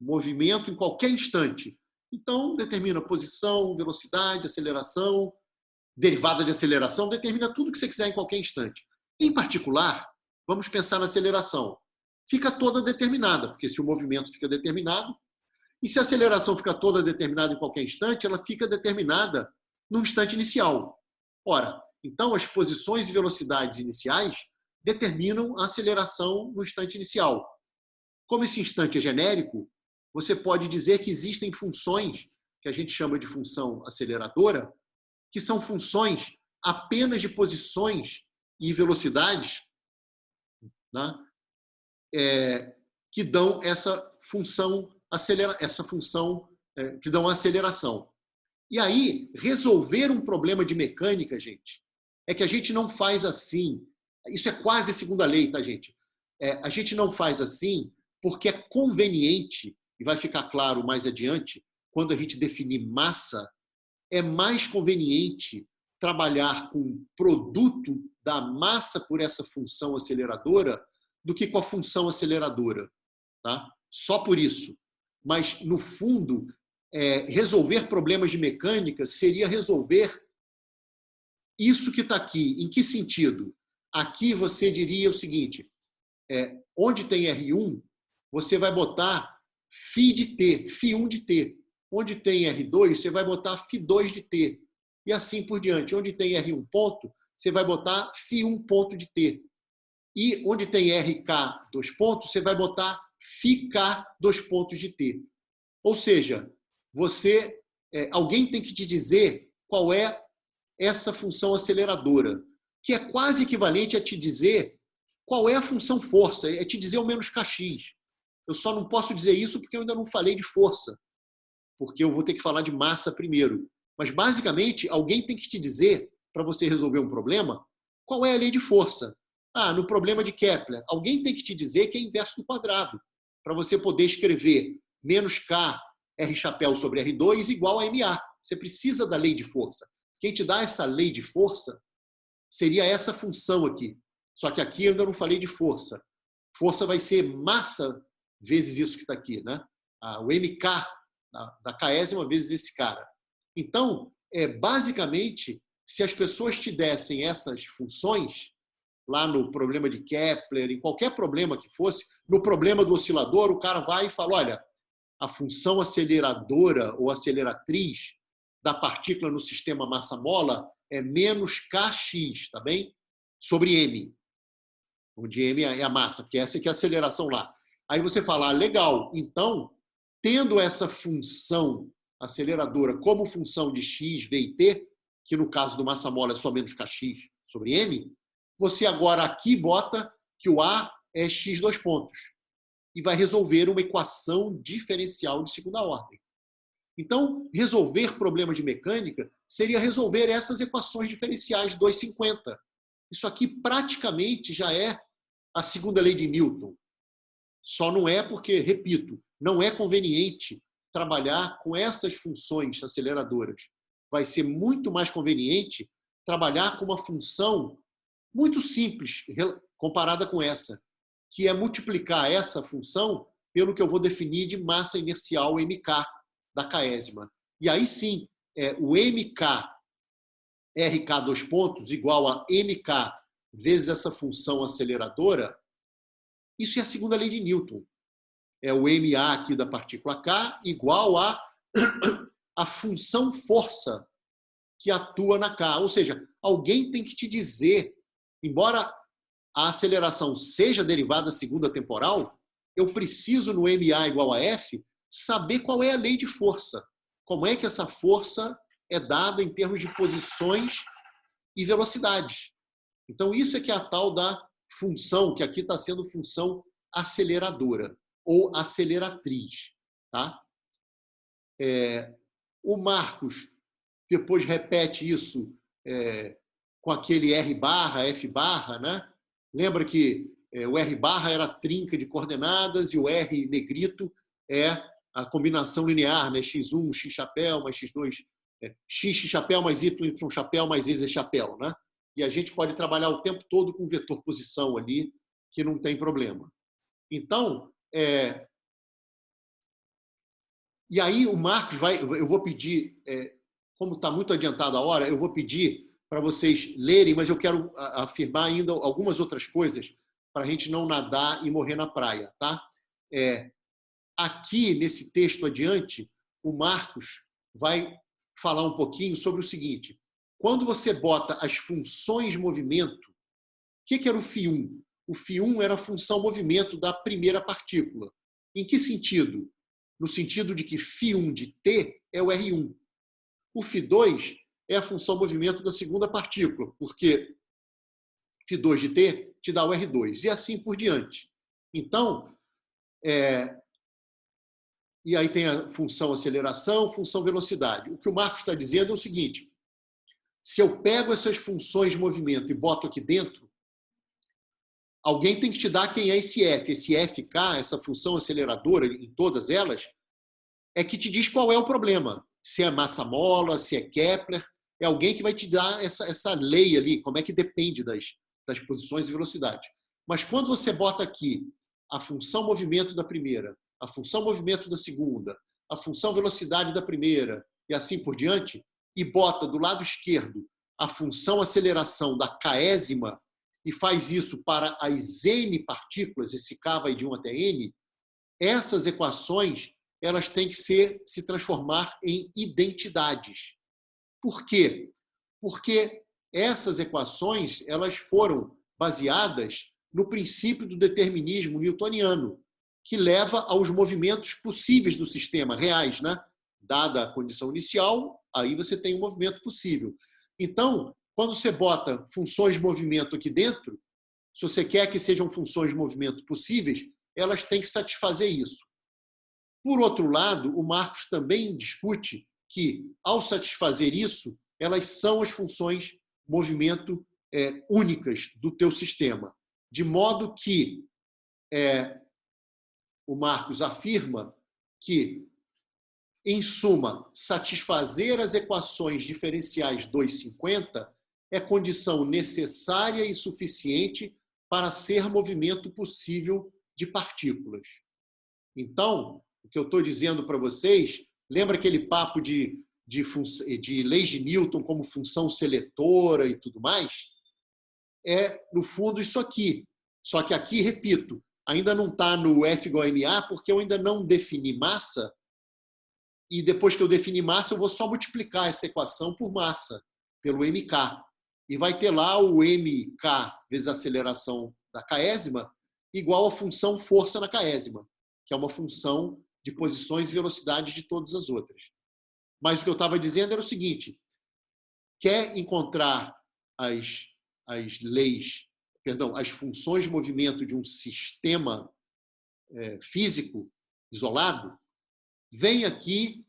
Movimento em qualquer instante. Então, determina posição, velocidade, aceleração, derivada de aceleração, determina tudo que você quiser em qualquer instante. Em particular, vamos pensar na aceleração. Fica toda determinada, porque se o movimento fica determinado, e se a aceleração fica toda determinada em qualquer instante, ela fica determinada no instante inicial. Ora, então as posições e velocidades iniciais determinam a aceleração no instante inicial. Como esse instante é genérico, você pode dizer que existem funções, que a gente chama de função aceleradora, que são funções apenas de posições e velocidades, né, que dão essa função que dão a aceleração. E aí, resolver um problema de mecânica, gente, é que a gente não faz assim. Isso é quase a segunda lei, tá, gente? A gente não faz assim porque é conveniente, e vai ficar claro mais adiante, quando a gente definir massa, é mais conveniente trabalhar com o produto da massa por essa função aceleradora do que com a função aceleradora. Tá? Só por isso. Mas, no fundo, resolver problemas de mecânica seria resolver isso que está aqui. Em que sentido? Aqui você diria o seguinte, onde tem R1, você vai botar φ de t, φ1 de t. Onde tem R2, você vai botar φ2 de t. E assim por diante. Onde tem R1 ponto, você vai botar φ1 ponto de t. E onde tem RK 2 pontos, você vai botar φK 2 pontos de t. Ou seja, alguém tem que te dizer qual é essa função aceleradora, que é quase equivalente a te dizer qual é a função força, é te dizer o menos kx. Eu só não posso dizer isso porque eu ainda não falei de força, porque eu vou ter que falar de massa primeiro. Mas, basicamente, alguém tem que te dizer, para você resolver um problema, qual é a lei de força. No problema de Kepler, alguém tem que te dizer que é inverso do quadrado, para você poder escrever menos K R chapéu sobre R2 igual a MA. Você precisa da lei de força. Quem te dá essa lei de força seria essa função aqui. Só que aqui eu ainda não falei de força. Força vai ser massa vezes isso que está aqui, né? O MK da Késima vezes esse cara. Então, basicamente, se as pessoas te dessem essas funções, lá no problema de Kepler, em qualquer problema que fosse, no problema do oscilador, o cara vai e fala, olha, a função aceleradora ou aceleratriz da partícula no sistema massa-mola é menos Kx, tá bem? Sobre m, onde m é a massa, porque essa aqui é a aceleração lá. Aí você fala, legal, então, tendo essa função aceleradora como função de x, v e t, que no caso do massa-mola é só menos Kx sobre m, você agora aqui bota que o A é x dois pontos e vai resolver uma equação diferencial de segunda ordem. Então, resolver problemas de mecânica seria resolver essas equações diferenciais 250. Isso aqui praticamente já é a segunda lei de Newton. Só não é porque, repito, não é conveniente trabalhar com essas funções aceleradoras. Vai ser muito mais conveniente trabalhar com uma função muito simples comparada com essa, que é multiplicar essa função pelo que eu vou definir de massa inercial MK da Késima. E aí sim, o MK RK dois pontos igual a MK vezes essa função aceleradora, isso é a segunda lei de Newton. É o MA aqui da partícula K igual a função força que atua na K. Ou seja, alguém tem que te dizer, embora a aceleração seja derivada segunda temporal, eu preciso no MA igual a F saber qual é a lei de força. Como é que essa força é dada em termos de posições e velocidades. Então, isso é que é a tal da função, que aqui está sendo função aceleradora ou aceleratriz. Tá? O Marcos depois repete isso com aquele R barra, F barra, né? Lembra que o R barra era a trinca de coordenadas e o R negrito é a combinação linear, né? X1, X chapéu, mais X2, X chapéu mais Y chapéu mais Z chapéu, né? E a gente pode trabalhar o tempo todo com vetor posição ali, que não tem problema. Então, e aí o Marcos eu vou pedir, como está muito adiantada a hora, eu vou pedir para vocês lerem, mas eu quero afirmar ainda algumas outras coisas para a gente não nadar e morrer na praia, tá? Aqui, nesse texto adiante, o Marcos vai falar um pouquinho sobre o seguinte: quando você bota as funções de movimento, o que era o φ1? O φ1 era a função movimento da primeira partícula. Em que sentido? No sentido de que φ1 de t é o R1. O φ2 é a função movimento da segunda partícula, porque φ2 de t te dá o R2, e assim por diante. Então, e aí tem a função aceleração, função velocidade. O que o Marcos está dizendo é o seguinte: se eu pego essas funções de movimento e boto aqui dentro, alguém tem que te dar quem é esse F. Esse FK, essa função aceleradora em todas elas, é que te diz qual é o problema. Se é massa-mola, se é Kepler, é alguém que vai te dar essa lei ali, como é que depende das posições e velocidade. Mas quando você bota aqui a função movimento da primeira, a função movimento da segunda, a função velocidade da primeira e assim por diante, e bota do lado esquerdo a função aceleração da Késima e faz isso para as N partículas, esse K vai de 1 até N, essas equações elas têm que se transformar em identidades. Por quê? Porque essas equações elas foram baseadas no princípio do determinismo newtoniano, que leva aos movimentos possíveis do sistema, reais, né? Dada a condição inicial, aí você tem um movimento possível. Então, quando você bota funções de movimento aqui dentro, se você quer que sejam funções de movimento possíveis, elas têm que satisfazer isso. Por outro lado, o Marcos também discute que, ao satisfazer isso, elas são as funções de movimento únicas do teu sistema. De modo que o Marcos afirma que, em suma, satisfazer as equações diferenciais 250 é condição necessária e suficiente para ser movimento possível de partículas. Então, o que eu estou dizendo para vocês, lembra aquele papo de leis de Newton como função seletora e tudo mais? É, no fundo, isso aqui. Só que aqui, repito, ainda não está no F igual a MA, porque eu ainda não defini massa, e depois que eu definir massa, eu vou só multiplicar essa equação por massa, pelo mk. E vai ter lá o mk vezes a aceleração da késima igual a função força na késima, que é uma função de posições e velocidades de todas as outras. Mas o que eu estava dizendo era o seguinte: quer encontrar as funções de movimento de um sistema físico isolado, vem aqui,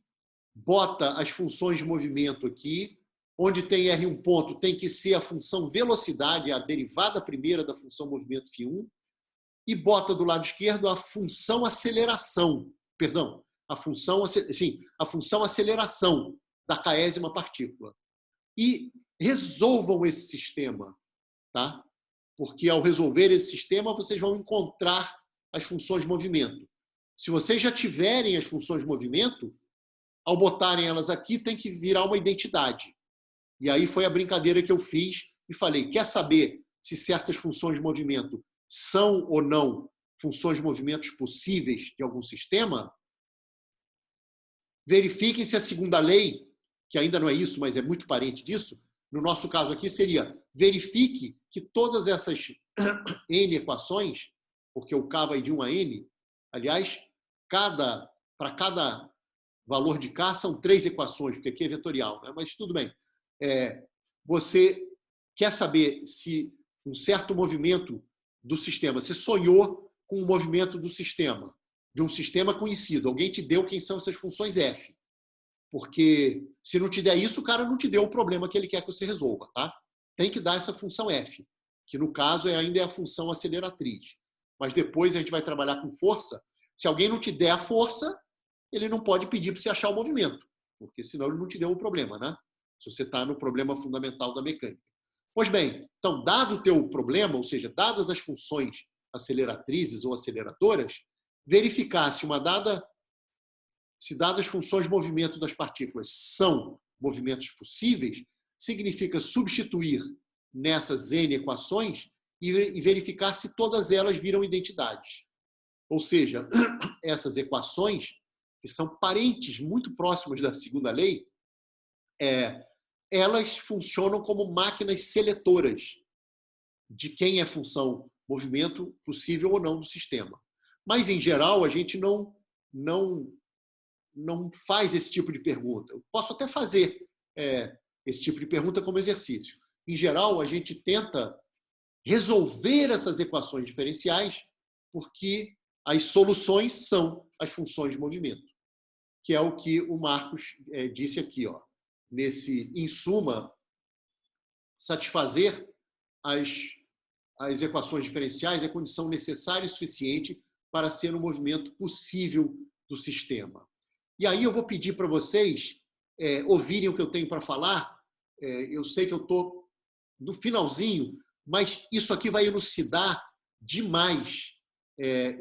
bota as funções de movimento aqui, onde tem R1 ponto, tem que ser a função velocidade, a derivada primeira da função movimento φ1, e bota do lado esquerdo a função aceleração, a função aceleração da késima partícula. E resolvam esse sistema, tá? Porque ao resolver esse sistema, vocês vão encontrar as funções de movimento. Se vocês já tiverem as funções de movimento, ao botarem elas aqui, tem que virar uma identidade. E aí foi a brincadeira que eu fiz e falei, quer saber se certas funções de movimento são ou não funções de movimentos possíveis de algum sistema? Verifiquem se a segunda lei, que ainda não é isso, mas é muito parente disso, no nosso caso aqui seria, verifique que todas essas N equações, porque o K vai de 1 a N, aliás, para cada valor de K são 3 equações, porque aqui é vetorial, né? Mas tudo bem. Você quer saber se um certo movimento do sistema, você sonhou com um movimento do sistema, de um sistema conhecido, alguém te deu quem são essas funções F. Porque se não te der isso, o cara não te deu o problema que ele quer que você resolva, tá? Tem que dar essa função F, que no caso ainda é a função aceleratriz. Mas depois a gente vai trabalhar com força. Se alguém não te der a força, ele não pode pedir para você achar o movimento, porque senão ele não te deu o problema, né? Se você está no problema fundamental da mecânica. Pois bem, então, dado o teu problema, ou seja, dadas as funções aceleratrizes ou aceleradoras, verificar se dadas as funções de movimento das partículas são movimentos possíveis, significa substituir nessas N equações e verificar se todas elas viram identidades. Ou seja, essas equações, que são parentes muito próximas da segunda lei, elas funcionam como máquinas seletoras de quem é função movimento possível ou não do sistema. Mas, em geral, a gente não faz esse tipo de pergunta. Eu posso até fazer esse tipo de pergunta como exercício. Em geral, a gente tenta resolver essas equações diferenciais porque as soluções são as funções de movimento, que é o que o Marcos disse aqui, ó. Em suma, satisfazer as equações diferenciais é condição necessária e suficiente para ser um movimento possível do sistema. E aí eu vou pedir para vocês ouvirem o que eu tenho para falar. Eu sei que eu estou no finalzinho, mas isso aqui vai elucidar demais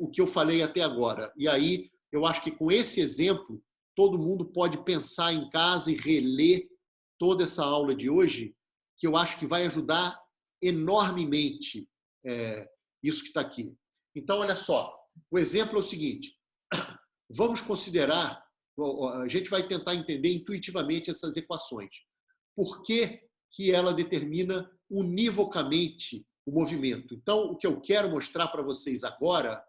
o que eu falei até agora. E aí eu acho que com esse exemplo, todo mundo pode pensar em casa e reler toda essa aula de hoje, que eu acho que vai ajudar enormemente isso que está aqui. Então, olha só, o exemplo é o seguinte, vamos considerar, a gente vai tentar entender intuitivamente essas equações. Por que ela determina univocamente o movimento? Então, o que eu quero mostrar para vocês agora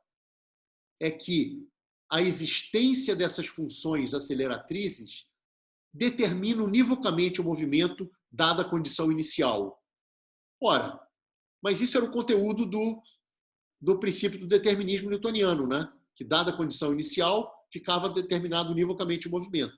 é que a existência dessas funções aceleratrizes determina univocamente o movimento dada a condição inicial. Ora, mas isso era o conteúdo do princípio do determinismo newtoniano, né? Que dada a condição inicial, ficava determinado univocamente o movimento.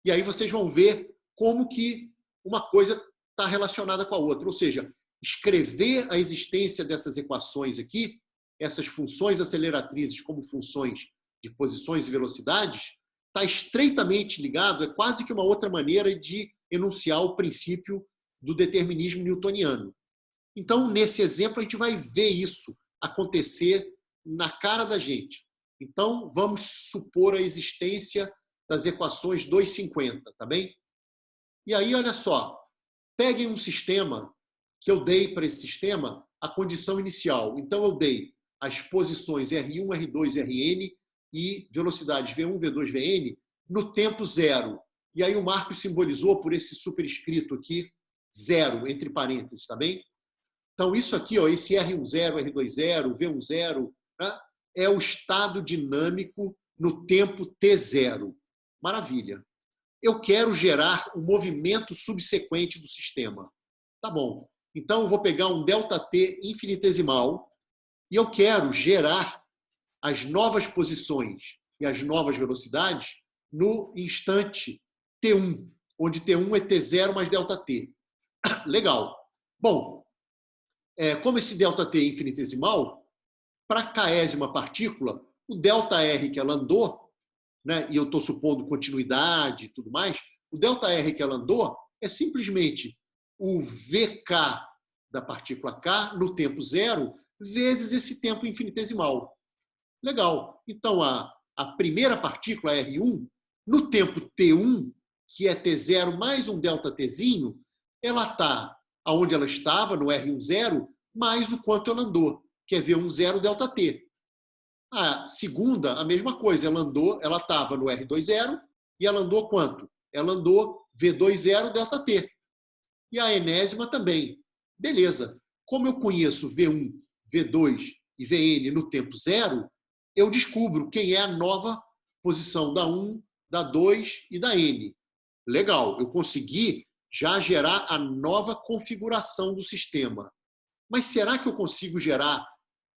E aí vocês vão ver como que uma coisa está relacionada com a outra. Ou seja, escrever a existência dessas equações aqui, essas funções aceleratrizes como funções de posições e velocidades, está estreitamente ligado, é quase que uma outra maneira de enunciar o princípio do determinismo newtoniano. Então, nesse exemplo, a gente vai ver isso acontecer na cara da gente. Então, vamos supor a existência das equações 250, tá bem? E aí, olha só, peguem um sistema que eu dei para esse sistema a condição inicial. Então, eu dei as posições R1, R2, Rn e velocidades V1, V2, Vn no tempo zero. E aí o Marcos simbolizou por esse superescrito aqui, zero, entre parênteses, tá bem? Então, isso aqui, ó, esse R10, R20, V10, né, é o estado dinâmico no tempo T0. Maravilha. Eu quero gerar um movimento subsequente do sistema. Tá bom. Então, eu vou pegar um ΔT infinitesimal e eu quero gerar as novas posições e as novas velocidades no instante T1, onde T1 é T0 mais ΔT. Legal. Bom, como esse ΔT é infinitesimal, para a késima partícula, o ΔR que ela andou, né, e eu estou supondo continuidade e tudo mais, o ΔR que ela andou é simplesmente o VK da partícula K no tempo zero vezes esse tempo infinitesimal. Legal. Então, a primeira partícula, R1, no tempo T1, que é T0 mais um ΔTzinho, ela está onde ela estava, no R10, mais o quanto ela andou, que é V10 ΔT. A segunda, a mesma coisa, ela estava no R20 e ela andou quanto? Ela andou V20 ΔT. E a enésima também. Beleza. Como eu conheço V1, V2 e Vn no tempo zero, eu descubro quem é a nova posição da 1, da 2 e da N. Legal, eu consegui já gerar a nova configuração do sistema. Mas será que eu consigo gerar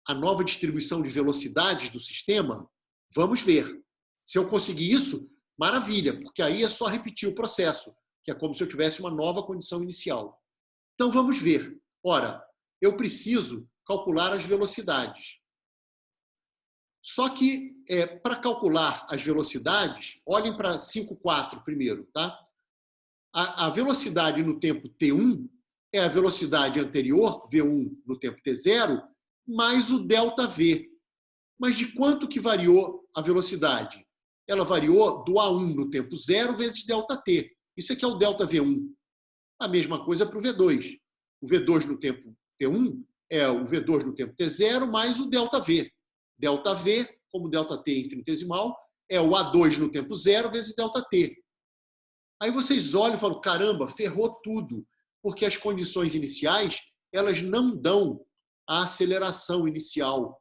a nova distribuição de velocidades do sistema? Vamos ver. Se eu conseguir isso, maravilha, porque aí é só repetir o processo, que é como se eu tivesse uma nova condição inicial. Então, vamos ver. Ora, eu preciso calcular as velocidades. Só que, para calcular as velocidades, olhem para 5.4 primeiro, tá? A velocidade no tempo T1 é a velocidade anterior, V1 no tempo T0, mais o ΔV. Mas de quanto que variou a velocidade? Ela variou do A1 no tempo zero vezes ΔT. Isso aqui é o ΔV1. A mesma coisa para o V2. O V2 no tempo T1 é o V2 no tempo T0 mais o ΔV. ΔV, como ΔT infinitesimal, é o A2 no tempo zero vezes ΔT. Aí vocês olham e falam, caramba, ferrou tudo, porque as condições iniciais elas não dão a aceleração inicial.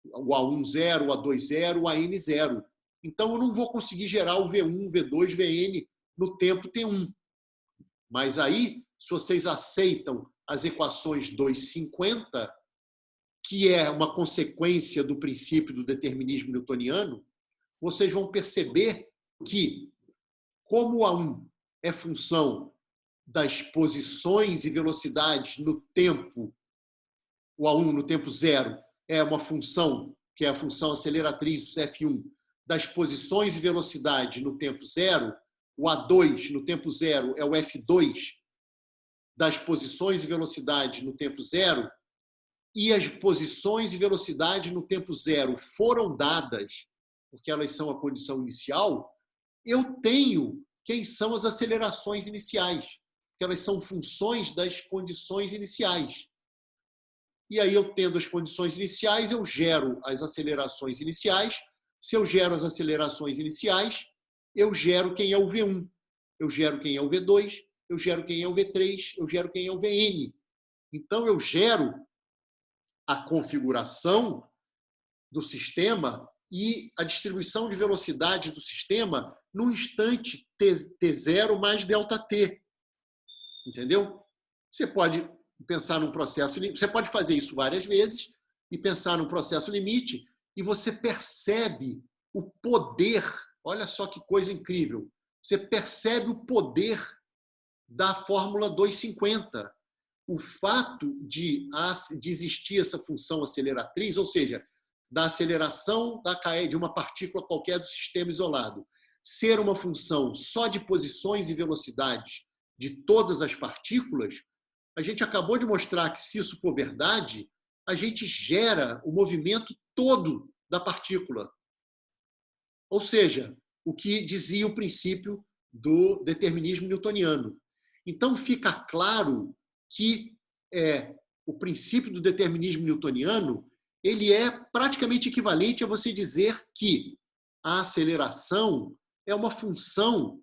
O A1 zero, o A2 zero, o AN zero. Então eu não vou conseguir gerar o V1, V2, Vn no tempo T1. Mas aí, se vocês aceitam as equações 250, que é uma consequência do princípio do determinismo newtoniano, vocês vão perceber que, como o A1 é função das posições e velocidades no tempo, o A1 no tempo zero é uma função, que é a função aceleratriz, F1, das posições e velocidades no tempo zero, o A2 no tempo zero é o F2 das posições e velocidades no tempo zero, e as posições e velocidades no tempo zero foram dadas, porque elas são a condição inicial, eu tenho quem são as acelerações iniciais, que elas são funções das condições iniciais. E aí, eu tendo as condições iniciais, eu gero as acelerações iniciais. Se eu gero as acelerações iniciais, eu gero quem é o V1, eu gero quem é o V2, eu gero quem é o V3, eu gero quem é o Vn. Então, eu gero a configuração do sistema e a distribuição de velocidade do sistema no instante T0 mais ΔT. Entendeu? Você pode pensar num processo, você pode fazer isso várias vezes e pensar num processo limite e você percebe o poder, olha só que coisa incrível, você percebe o poder da fórmula 250. O fato de existir essa função aceleratriz, ou seja, da aceleração de uma partícula qualquer do sistema isolado, ser uma função só de posições e velocidades de todas as partículas, a gente acabou de mostrar que, se isso for verdade, a gente gera o movimento todo da partícula. Ou seja, o que dizia o princípio do determinismo newtoniano. Então, fica claro que o princípio do determinismo newtoniano ele é praticamente equivalente a você dizer que a aceleração é uma função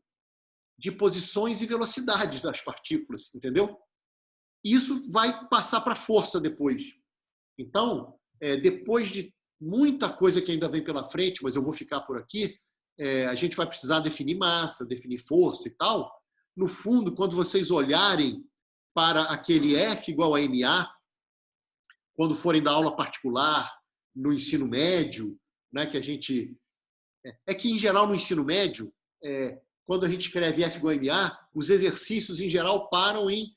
de posições e velocidades das partículas, entendeu? Isso vai passar para a força depois. Então, depois de muita coisa que ainda vem pela frente, mas eu vou ficar por aqui, a gente vai precisar definir massa, definir força e tal. No fundo, quando vocês olharem para aquele F igual a MA, quando forem dar aula particular no ensino médio, né, que a gente... É que, em geral, no ensino médio, quando a gente escreve F igual a MA, os exercícios, em geral, param em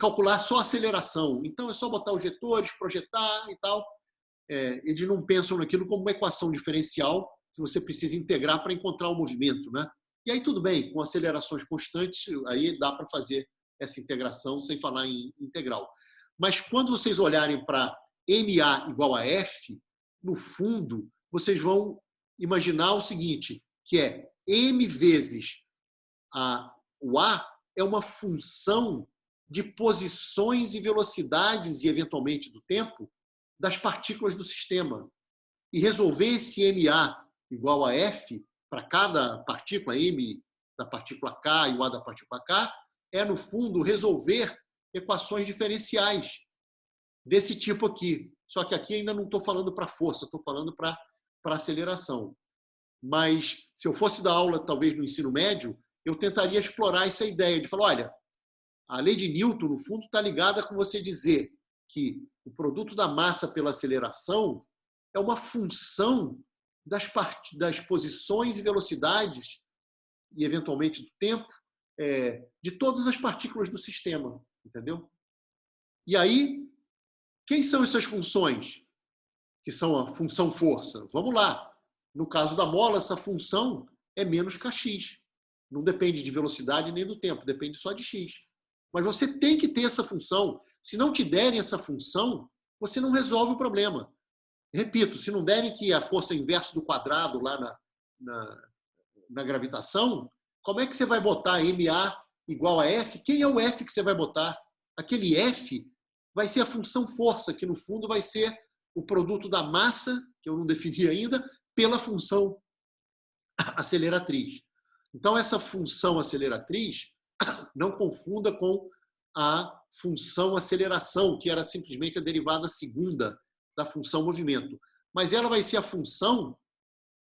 calcular só a aceleração. Então, é só botar os vetores, projetar e tal. Eles não pensam naquilo como uma equação diferencial que você precisa integrar para encontrar o movimento, né? E aí, tudo bem, com acelerações constantes, aí dá para fazer essa integração sem falar em integral. Mas quando vocês olharem para MA igual a F, no fundo, vocês vão imaginar o seguinte, que é M vezes o A é uma função de posições e velocidades, e eventualmente do tempo, das partículas do sistema. E resolver esse MA igual a F para cada partícula, M da partícula K e o A da partícula K, no fundo, resolver equações diferenciais desse tipo aqui. Só que aqui ainda não estou falando para força, estou falando para aceleração. Mas, se eu fosse dar aula, talvez, no ensino médio, eu tentaria explorar essa ideia de falar, olha, a lei de Newton, no fundo, está ligada com você dizer que o produto da massa pela aceleração é uma função das posições e velocidades, e, eventualmente, do tempo, de todas as partículas do sistema. Entendeu? E aí, quem são essas funções? Que são a função força. Vamos lá. No caso da mola, essa função é menos kx. Não depende de velocidade nem do tempo, depende só de x. Mas você tem que ter essa função. Se não te derem essa função, você não resolve o problema. Repito, se não derem que a força inversa do quadrado lá na gravitação, como é que você vai botar MA igual a F? Quem é o F que você vai botar? Aquele F vai ser a função força, que no fundo vai ser o produto da massa, que eu não defini ainda, pela função aceleratriz. Então, essa função aceleratriz, não confunda com a função aceleração, que era simplesmente a derivada segunda da função movimento. Mas ela vai ser a função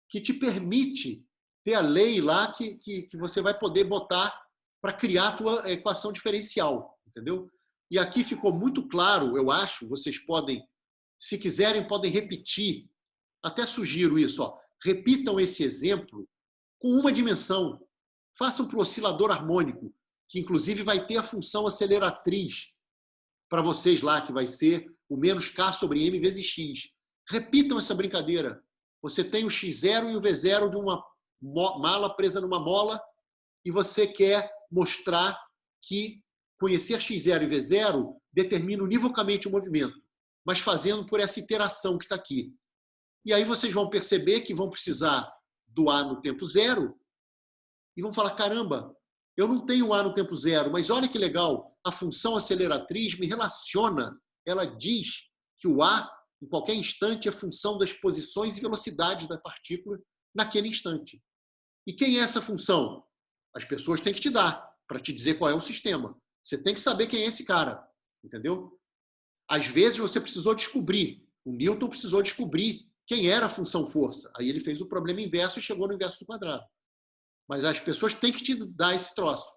que te permite ter a lei lá que você vai poder botar para criar a tua equação diferencial. Entendeu? E aqui ficou muito claro, eu acho, vocês podem, se quiserem, podem repetir, até sugiro isso, repitam esse exemplo com uma dimensão. Façam para o oscilador harmônico, que inclusive vai ter a função aceleratriz para vocês lá, que vai ser o menos K sobre M vezes X. Repitam essa brincadeira. Você tem o X0 e o V0 de uma mala presa numa mola e você quer mostrar que conhecer X0 e V0 determina univocamente o movimento, mas fazendo por essa iteração que está aqui. E aí vocês vão perceber que vão precisar do A no tempo zero e vão falar, caramba, eu não tenho A no tempo zero, mas olha que legal, a função aceleratriz me relaciona, ela diz que o A, em qualquer instante, é função das posições e velocidades da partícula naquele instante. E quem é essa função? As pessoas têm que te dar, para te dizer qual é o sistema. Você tem que saber quem é esse cara, entendeu? Às vezes você precisou descobrir, o Newton precisou descobrir quem era a função força. Aí ele fez o problema inverso e chegou no inverso do quadrado. Mas as pessoas têm que te dar esse troço.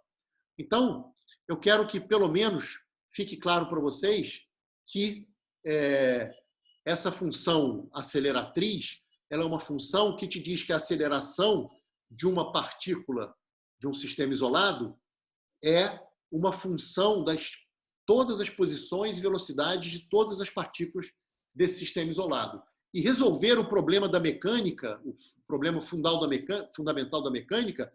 Então, eu quero que, pelo menos, fique claro para vocês que essa função aceleratriz ela é uma função que te diz que a aceleração de uma partícula de um sistema isolado é uma função das todas as posições e velocidades de todas as partículas desse sistema isolado. E resolver o problema da mecânica, o problema fundamental da mecânica,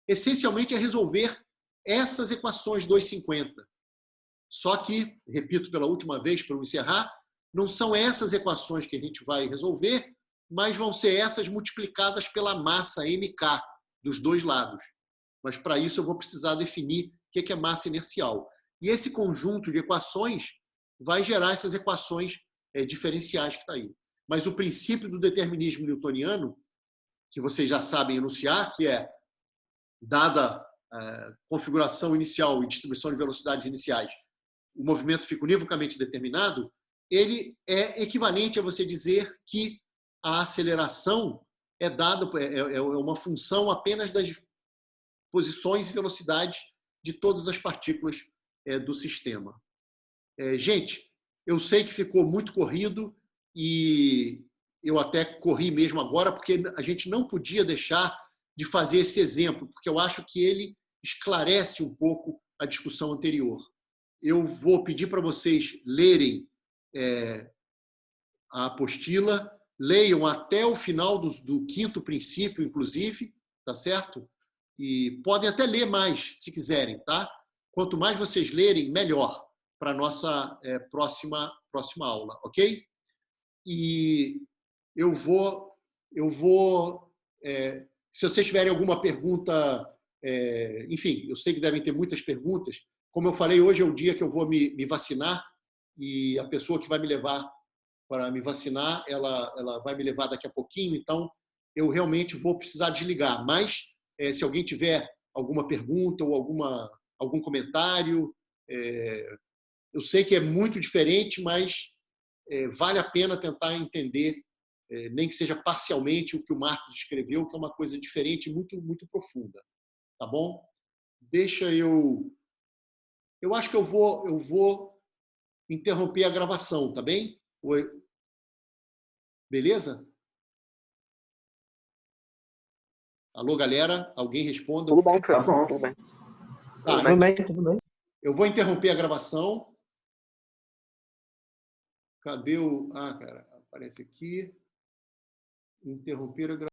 essencialmente é resolver essas equações 2,50. Só que, repito pela última vez para eu encerrar, não são essas equações que a gente vai resolver, mas vão ser essas multiplicadas pela massa MK dos dois lados. Mas para isso eu vou precisar definir o que é massa inercial. E esse conjunto de equações vai gerar essas equações diferenciais que está aí. Mas o princípio do determinismo newtoniano, que vocês já sabem enunciar, que é, dada a configuração inicial e distribuição de velocidades iniciais, o movimento fica univocamente determinado, ele é equivalente a você dizer que a aceleração é dada, é uma função apenas das posições e velocidades de todas as partículas do sistema. Gente, eu sei que ficou muito corrido e eu até corri mesmo agora, porque a gente não podia deixar de fazer esse exemplo, porque eu acho que ele esclarece um pouco a discussão anterior. Eu vou pedir para vocês lerem a apostila, leiam até o final do quinto princípio, inclusive, tá certo? E podem até ler mais, se quiserem, tá? Quanto mais vocês lerem, melhor para a nossa próxima aula, ok? E eu vou se vocês tiverem alguma pergunta, enfim, eu sei que devem ter muitas perguntas. Como eu falei, hoje é o dia que eu vou me vacinar e a pessoa que vai me levar para me vacinar, ela vai me levar daqui a pouquinho, então eu realmente vou precisar desligar. Mas, se alguém tiver alguma pergunta ou algum comentário, eu sei que é muito diferente, mas vale a pena tentar entender, nem que seja parcialmente, o que o Marcos escreveu, que é uma coisa diferente, muito, muito profunda. Tá bom? Deixa eu acho que eu vou interromper a gravação, tá bem? Beleza? Alô, galera? Alguém responda? Tudo bom, Tá bom. tudo bem. Tá, Tudo bem, tudo bem. eu vou interromper a gravação. Cadê o... Ah, cara, aparece aqui. Interromper a gravação.